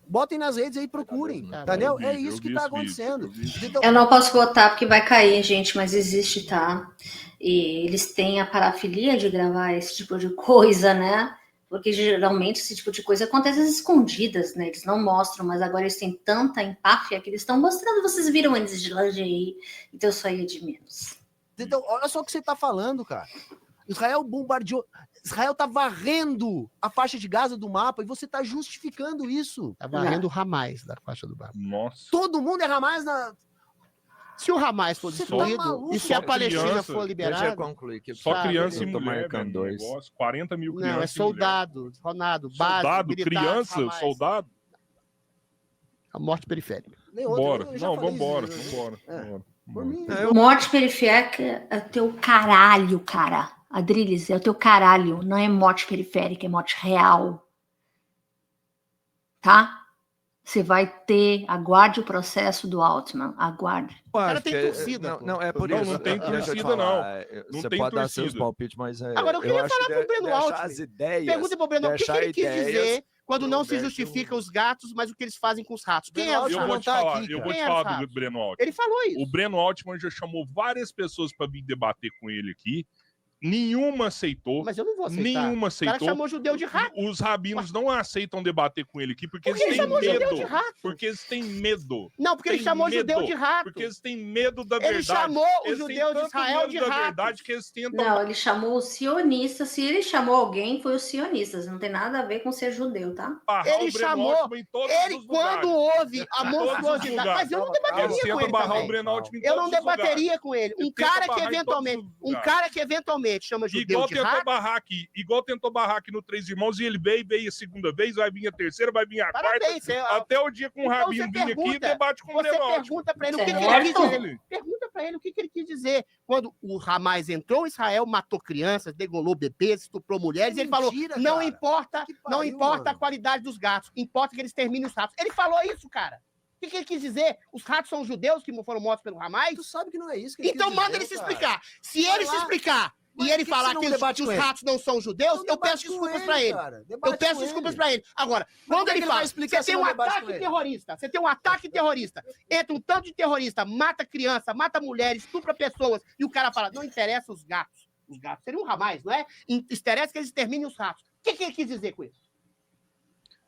[SPEAKER 2] Botem nas redes aí, procurem. Entendeu? É isso que tá acontecendo.
[SPEAKER 1] Então, eu não posso botar porque vai cair, gente, mas existe, tá? E eles têm a parafilia de gravar esse tipo de coisa, né? Porque geralmente esse tipo de coisa acontece às escondidas, né? Eles não mostram, mas agora eles têm tanta empáfia que eles estão mostrando. Vocês viram eles de lingerie, então isso aí é de menos.
[SPEAKER 2] Então, olha só o que você tá falando, cara. Israel bombardeou. Israel tá varrendo a faixa de Gaza do mapa e você tá justificando isso.
[SPEAKER 3] Tá varrendo o Hamas da faixa do mapa.
[SPEAKER 5] Nossa.
[SPEAKER 2] Todo mundo é Hamas na...
[SPEAKER 3] Se o Hamas for destruído e se a Palestina for liberada...
[SPEAKER 5] Só criança e mulher,
[SPEAKER 4] negócio,
[SPEAKER 5] 40 mil crianças.
[SPEAKER 3] Não, é soldado, Ronaldo, base,
[SPEAKER 5] soldado,
[SPEAKER 3] militar,
[SPEAKER 5] criança,
[SPEAKER 3] Hamas.
[SPEAKER 5] Soldado.
[SPEAKER 3] A morte periférica.
[SPEAKER 5] Bora. Não, vambora.
[SPEAKER 2] Por mim,
[SPEAKER 1] Morte periférica é o teu caralho, cara. Adriles, é o teu caralho. Não é morte periférica, é morte real. Tá? Você vai ter, aguarde o processo do Altman, aguarde.
[SPEAKER 3] O cara tem torcida.
[SPEAKER 4] Não, é por
[SPEAKER 5] Não,
[SPEAKER 4] isso.
[SPEAKER 5] não tem torcida, não. Você tem torcida.
[SPEAKER 4] pode dar seus palpites, mas
[SPEAKER 3] Agora, eu queria falar pro Breno Altman.
[SPEAKER 4] as ideias.
[SPEAKER 3] Pergunta pro Breno o que ele quis dizer quando não se
[SPEAKER 2] Roberto-
[SPEAKER 3] justifica os gatos, mas o que eles fazem com os ratos. Quem é
[SPEAKER 2] Breno
[SPEAKER 3] os
[SPEAKER 5] Eu
[SPEAKER 2] Altman
[SPEAKER 5] vou
[SPEAKER 3] ratos?
[SPEAKER 5] te
[SPEAKER 2] não tá
[SPEAKER 5] falar,
[SPEAKER 2] aqui,
[SPEAKER 5] eu
[SPEAKER 2] cara.
[SPEAKER 5] vou te
[SPEAKER 3] Quem
[SPEAKER 5] falar
[SPEAKER 3] era o
[SPEAKER 5] do
[SPEAKER 3] Rato?
[SPEAKER 5] Breno Altman.
[SPEAKER 3] Ele falou
[SPEAKER 5] O
[SPEAKER 3] isso.
[SPEAKER 5] Breno Altman já chamou várias pessoas para vir debater com ele aqui. Nenhuma aceitou.
[SPEAKER 3] Mas eu não vou aceitar.
[SPEAKER 5] Nenhuma
[SPEAKER 3] O cara
[SPEAKER 5] aceitou.
[SPEAKER 3] chamou judeu de rato.
[SPEAKER 5] Os rabinos não aceitam debater com ele aqui porque
[SPEAKER 3] Por que ele
[SPEAKER 5] eles têm
[SPEAKER 3] chamou judeu de
[SPEAKER 5] medo.
[SPEAKER 3] rato?
[SPEAKER 5] Porque eles têm medo.
[SPEAKER 3] Não, porque ele
[SPEAKER 5] Tem
[SPEAKER 3] chamou
[SPEAKER 5] medo,
[SPEAKER 3] judeu de rato.
[SPEAKER 5] Porque eles têm medo da
[SPEAKER 3] Ele
[SPEAKER 5] verdade.
[SPEAKER 3] chamou os
[SPEAKER 5] Eles têm
[SPEAKER 3] judeus de
[SPEAKER 5] tanto
[SPEAKER 3] Israel
[SPEAKER 5] medo
[SPEAKER 3] de
[SPEAKER 5] da
[SPEAKER 3] ratos.
[SPEAKER 5] verdade que eles tentam.
[SPEAKER 1] Não, ele chamou os sionistas. Se ele chamou alguém, foi os sionistas. Não tem nada a ver com ser judeu, tá?
[SPEAKER 5] barrar
[SPEAKER 3] Ele
[SPEAKER 5] o Breno
[SPEAKER 3] chamou-
[SPEAKER 5] Altman em todos
[SPEAKER 3] Ele,
[SPEAKER 5] os
[SPEAKER 3] quando
[SPEAKER 5] lugares.
[SPEAKER 3] houve a
[SPEAKER 5] Em todos os
[SPEAKER 3] monstruosidade...
[SPEAKER 5] lugares.
[SPEAKER 3] Mas eu não
[SPEAKER 5] Eles
[SPEAKER 3] debateria com
[SPEAKER 5] tentam
[SPEAKER 3] ele
[SPEAKER 5] barrar
[SPEAKER 3] também.
[SPEAKER 5] o Breno Altman em
[SPEAKER 3] Eu
[SPEAKER 5] todos
[SPEAKER 3] não
[SPEAKER 5] os lugares.
[SPEAKER 3] debateria com ele.
[SPEAKER 5] Ele
[SPEAKER 3] Um
[SPEAKER 5] tenta
[SPEAKER 3] cara que
[SPEAKER 5] barrar em todos os
[SPEAKER 3] eventualmente... Um
[SPEAKER 5] lugares.
[SPEAKER 3] cara que eventualmente chama judeu
[SPEAKER 5] Igual
[SPEAKER 3] de
[SPEAKER 5] tentou
[SPEAKER 3] rato...
[SPEAKER 5] barrar aqui. Igual tentou barrar aqui no Três Irmãos e ele veio a segunda vez, vai vir a terceira, vai vir a
[SPEAKER 3] Parabéns.
[SPEAKER 5] quarta. Até o dia com o
[SPEAKER 3] Então
[SPEAKER 5] Rabino
[SPEAKER 3] você
[SPEAKER 5] vir aqui e
[SPEAKER 3] pergunta-
[SPEAKER 5] debate com o
[SPEAKER 3] Você
[SPEAKER 5] Breno Altman.
[SPEAKER 3] pergunta pra ele o que, que ele
[SPEAKER 1] Certo.
[SPEAKER 3] quis dizer. Pergunta pra ele o que, que ele quis dizer. Quando o Hamas entrou em Israel, matou crianças, degolou bebês, estuprou mulheres, ele falou:
[SPEAKER 2] Mentira,
[SPEAKER 3] não
[SPEAKER 2] cara.
[SPEAKER 3] importa,
[SPEAKER 2] Que
[SPEAKER 3] não
[SPEAKER 2] pariu,
[SPEAKER 3] importa a
[SPEAKER 2] mano.
[SPEAKER 3] qualidade dos gatos, importa que eles terminem os ratos. Ele falou isso, cara. O que, que ele quis dizer? Os ratos são judeus que foram mortos pelo Hamas?
[SPEAKER 2] Tu sabe que não é isso que ele
[SPEAKER 3] Então
[SPEAKER 2] quis
[SPEAKER 3] manda
[SPEAKER 2] dizer,
[SPEAKER 3] ele se
[SPEAKER 2] cara.
[SPEAKER 3] explicar. Se
[SPEAKER 2] Vai
[SPEAKER 3] ele se
[SPEAKER 2] lá.
[SPEAKER 3] explicar
[SPEAKER 2] Mas
[SPEAKER 3] e ele
[SPEAKER 2] por que
[SPEAKER 3] falar
[SPEAKER 2] você não
[SPEAKER 3] que
[SPEAKER 2] debate
[SPEAKER 3] os
[SPEAKER 2] com ele?
[SPEAKER 3] ratos não são judeus,
[SPEAKER 2] Então
[SPEAKER 3] eu peço
[SPEAKER 2] debate com
[SPEAKER 3] desculpas
[SPEAKER 2] ele,
[SPEAKER 3] pra ele.
[SPEAKER 2] cara.
[SPEAKER 3] Eu
[SPEAKER 2] Debate
[SPEAKER 3] peço
[SPEAKER 2] com
[SPEAKER 3] desculpas
[SPEAKER 2] ele.
[SPEAKER 3] pra ele. Agora,
[SPEAKER 2] Mas
[SPEAKER 3] quando
[SPEAKER 2] como é
[SPEAKER 3] ele
[SPEAKER 2] que ele vai
[SPEAKER 3] fala,
[SPEAKER 2] explicar
[SPEAKER 3] você
[SPEAKER 2] se
[SPEAKER 3] tem
[SPEAKER 2] não
[SPEAKER 3] um
[SPEAKER 2] debate com
[SPEAKER 3] ataque
[SPEAKER 2] ele?
[SPEAKER 3] terrorista, você tem um ataque terrorista, entra um tanto de terrorista, mata criança, mata mulher, estupra pessoas, e o cara fala, não interessa os gatos. Os gatos seriam Hamas, não é? Interessa que eles exterminem os ratos. O que, que ele quis dizer com isso?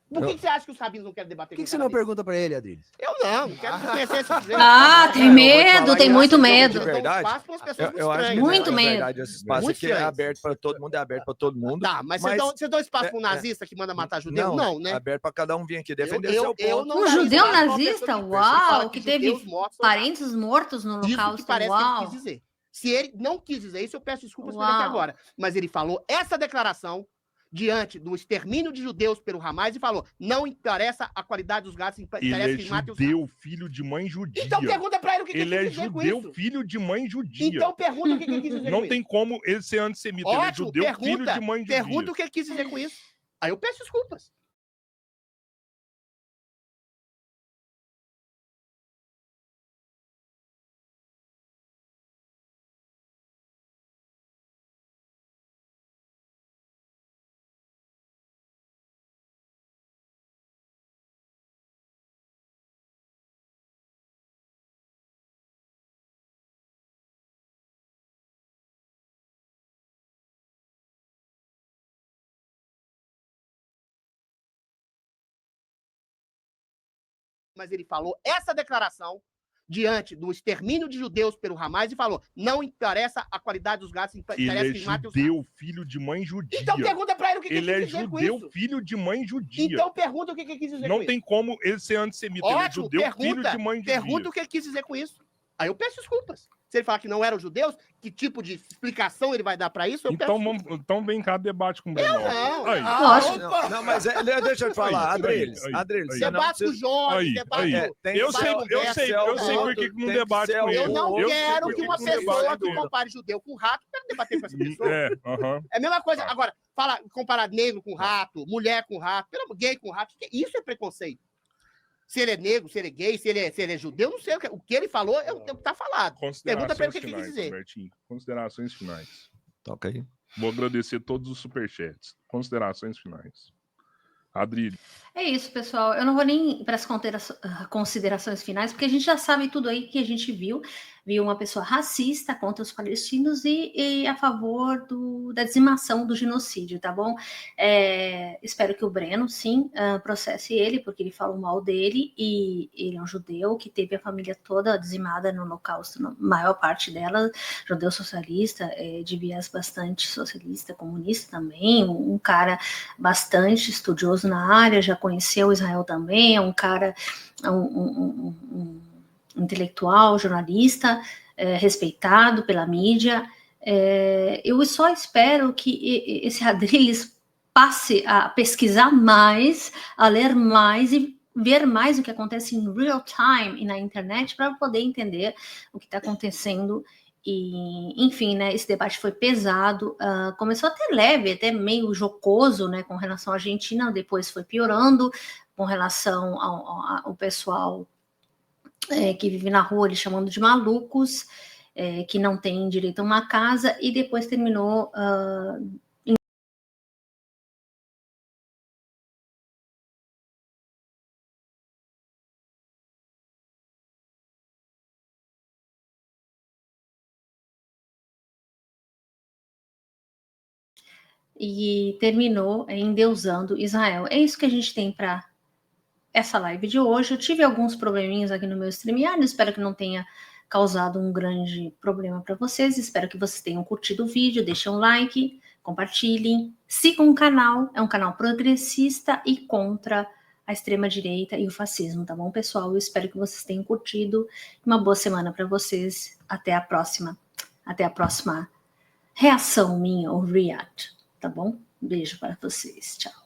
[SPEAKER 3] Por que, que você acha que os rabinos não querem debater
[SPEAKER 2] Por que
[SPEAKER 3] com
[SPEAKER 2] você
[SPEAKER 3] o
[SPEAKER 2] não
[SPEAKER 3] cara
[SPEAKER 2] pergunta pra ele, Adriles?
[SPEAKER 3] desse? Eu não quero conhecer esse sujeito.
[SPEAKER 1] Ah, tem
[SPEAKER 4] eu vou te
[SPEAKER 1] medo,
[SPEAKER 4] falar,
[SPEAKER 1] tem
[SPEAKER 4] eu
[SPEAKER 1] muito
[SPEAKER 4] acho que,
[SPEAKER 1] medo.
[SPEAKER 4] de
[SPEAKER 3] Eu dou um
[SPEAKER 4] verdade,
[SPEAKER 3] espaço pras pessoas
[SPEAKER 4] eu acho que,
[SPEAKER 3] estranhas.
[SPEAKER 1] Muito
[SPEAKER 4] na
[SPEAKER 1] medo.
[SPEAKER 4] verdade, esse espaço
[SPEAKER 3] Muito
[SPEAKER 4] aqui é
[SPEAKER 3] estranho.
[SPEAKER 4] aberto para todo mundo, é aberto para todo mundo.
[SPEAKER 3] Tá, mas
[SPEAKER 4] Mas-
[SPEAKER 3] você dá um espaço pra um
[SPEAKER 4] é-
[SPEAKER 3] nazista que manda matar judeu? Não, né?
[SPEAKER 4] Aberto para cada um vir aqui defender seu ponto.
[SPEAKER 3] não
[SPEAKER 1] Um
[SPEAKER 3] daria
[SPEAKER 1] judeu
[SPEAKER 3] espaço pra uma
[SPEAKER 1] nazista?
[SPEAKER 3] pessoa que
[SPEAKER 1] Uau,
[SPEAKER 3] fala
[SPEAKER 1] que
[SPEAKER 3] judeus
[SPEAKER 1] teve
[SPEAKER 3] mortos são
[SPEAKER 1] parentes mortos no
[SPEAKER 3] Isso que
[SPEAKER 1] Holocausto.
[SPEAKER 3] parece que ele
[SPEAKER 1] Uau.
[SPEAKER 3] quis dizer. Se ele não quis dizer isso, eu peço desculpas por ele aqui
[SPEAKER 1] Uau.
[SPEAKER 3] agora. Mas ele falou essa declaração diante do extermínio de judeus pelo Hamas e falou: não interessa a qualidade dos gatos,
[SPEAKER 5] Ele
[SPEAKER 3] interessa
[SPEAKER 5] é
[SPEAKER 3] que matem os
[SPEAKER 5] judeu, filho de mãe judia.
[SPEAKER 3] Então pergunta pra ele o que,
[SPEAKER 5] Ele
[SPEAKER 3] que ele
[SPEAKER 5] é
[SPEAKER 3] quis dizer com
[SPEAKER 5] judeu,
[SPEAKER 3] isso.
[SPEAKER 5] filho de mãe judia.
[SPEAKER 3] Então pergunta o que, que ele quis dizer com
[SPEAKER 5] Não
[SPEAKER 3] isso.
[SPEAKER 5] tem como ele ser antissemita. Ele é
[SPEAKER 3] Ótimo,
[SPEAKER 5] judeu, filho
[SPEAKER 3] pergunta,
[SPEAKER 5] de mãe judia.
[SPEAKER 3] pergunta o que ele quis dizer com isso. Aí eu peço desculpas. Mas ele falou essa declaração diante do extermínio de judeus pelo Hamas e falou: não interessa a qualidade dos gatos,
[SPEAKER 5] Ele
[SPEAKER 3] interessa
[SPEAKER 5] é
[SPEAKER 3] que matem os
[SPEAKER 5] judeu, filho de mãe judia.
[SPEAKER 3] Então pergunta pra ele o que, que
[SPEAKER 5] Ele
[SPEAKER 3] ele
[SPEAKER 5] é
[SPEAKER 3] quis dizer com
[SPEAKER 5] judeu,
[SPEAKER 3] isso.
[SPEAKER 5] filho de mãe judia.
[SPEAKER 3] Então pergunta o que, que ele quis dizer com
[SPEAKER 5] Não
[SPEAKER 3] isso.
[SPEAKER 5] tem como ele ser antissemita. Ele é
[SPEAKER 3] Ótimo,
[SPEAKER 5] judeu, filho de mãe judia.
[SPEAKER 3] pergunta o que ele quis dizer com isso. Aí eu peço desculpas. Se ele falar que não eram judeus, que tipo de explicação ele vai dar pra isso? Eu
[SPEAKER 5] Então,
[SPEAKER 3] peço
[SPEAKER 5] então vem cá, debate com o Breno.
[SPEAKER 3] não.
[SPEAKER 5] Aí.
[SPEAKER 1] Lógico.
[SPEAKER 4] Não, mas deixa eu te falar, Adriles.
[SPEAKER 5] aí,
[SPEAKER 4] Adriles,
[SPEAKER 5] aí.
[SPEAKER 4] você não
[SPEAKER 3] debate com o
[SPEAKER 4] precisa-
[SPEAKER 3] Jorge,
[SPEAKER 5] Aí,
[SPEAKER 3] debate
[SPEAKER 5] aí.
[SPEAKER 3] com-
[SPEAKER 4] tem
[SPEAKER 5] Eu
[SPEAKER 4] que
[SPEAKER 5] sei,
[SPEAKER 4] ser-
[SPEAKER 5] eu
[SPEAKER 3] tem
[SPEAKER 5] sei,
[SPEAKER 3] que
[SPEAKER 5] eu
[SPEAKER 3] ser
[SPEAKER 5] sei
[SPEAKER 3] o
[SPEAKER 5] por que que não
[SPEAKER 4] tem que
[SPEAKER 5] debate
[SPEAKER 4] ser
[SPEAKER 5] com
[SPEAKER 4] o-
[SPEAKER 5] ele.
[SPEAKER 3] Eu não
[SPEAKER 5] Eu sei
[SPEAKER 3] quero
[SPEAKER 5] por
[SPEAKER 3] que uma
[SPEAKER 5] não debate
[SPEAKER 3] pessoa
[SPEAKER 5] com
[SPEAKER 3] que
[SPEAKER 5] ele.
[SPEAKER 3] compare judeu com rato, eu quero debater com essa pessoa.
[SPEAKER 5] Aham.
[SPEAKER 3] É a mesma coisa.
[SPEAKER 5] Tá.
[SPEAKER 3] Agora, comparar negro com rato, mulher com rato, gay com rato, isso é preconceito. Se ele é negro, se ele é gay, se ele é judeu, não sei. O que ele falou é o que tá falado. Pergunta pra ele o que ele quis
[SPEAKER 5] Considerações finais,
[SPEAKER 3] dizer.
[SPEAKER 5] Robertinho. Considerações finais.
[SPEAKER 4] Toca aí.
[SPEAKER 5] Vou agradecer todos os superchats. Considerações finais. Adrilho.
[SPEAKER 1] É isso, pessoal. Eu não vou nem para as considerações finais, porque a gente já sabe tudo aí que a gente viu. Viu uma pessoa racista contra os palestinos e a favor da dizimação do genocídio, tá bom? Espero que o Breno, sim, processe ele, porque ele falou mal dele, e ele é um judeu que teve a família toda dizimada no Holocausto, na maior parte dela, judeu socialista, de viés bastante socialista, comunista também, um cara bastante estudioso na área, já conheceu Israel também, é um cara, um intelectual, jornalista, respeitado pela mídia. Eu só espero que esse Adriles passe a pesquisar mais, a ler mais e ver mais o que acontece em real time e na internet para poder entender o que está acontecendo. E, enfim, né, esse debate foi pesado, começou até leve, até meio jocoso, né, com relação à Argentina, depois foi piorando com relação ao pessoal que vive na rua, eles chamando de malucos, que não tem direito a uma casa, e depois terminou e terminou endeusando Israel. É isso que a gente tem para essa live de hoje. Eu tive alguns probleminhas aqui no meu StreamYard, espero que não tenha causado um grande problema para vocês. Espero que vocês tenham curtido o vídeo, deixem um like, compartilhem, sigam o canal, é um canal progressista e contra a extrema-direita e o fascismo, tá bom, pessoal? Eu espero que vocês tenham curtido. Uma boa semana para vocês. Até a próxima. Até a próxima reação minha, ou react, tá bom? Beijo para vocês. Tchau.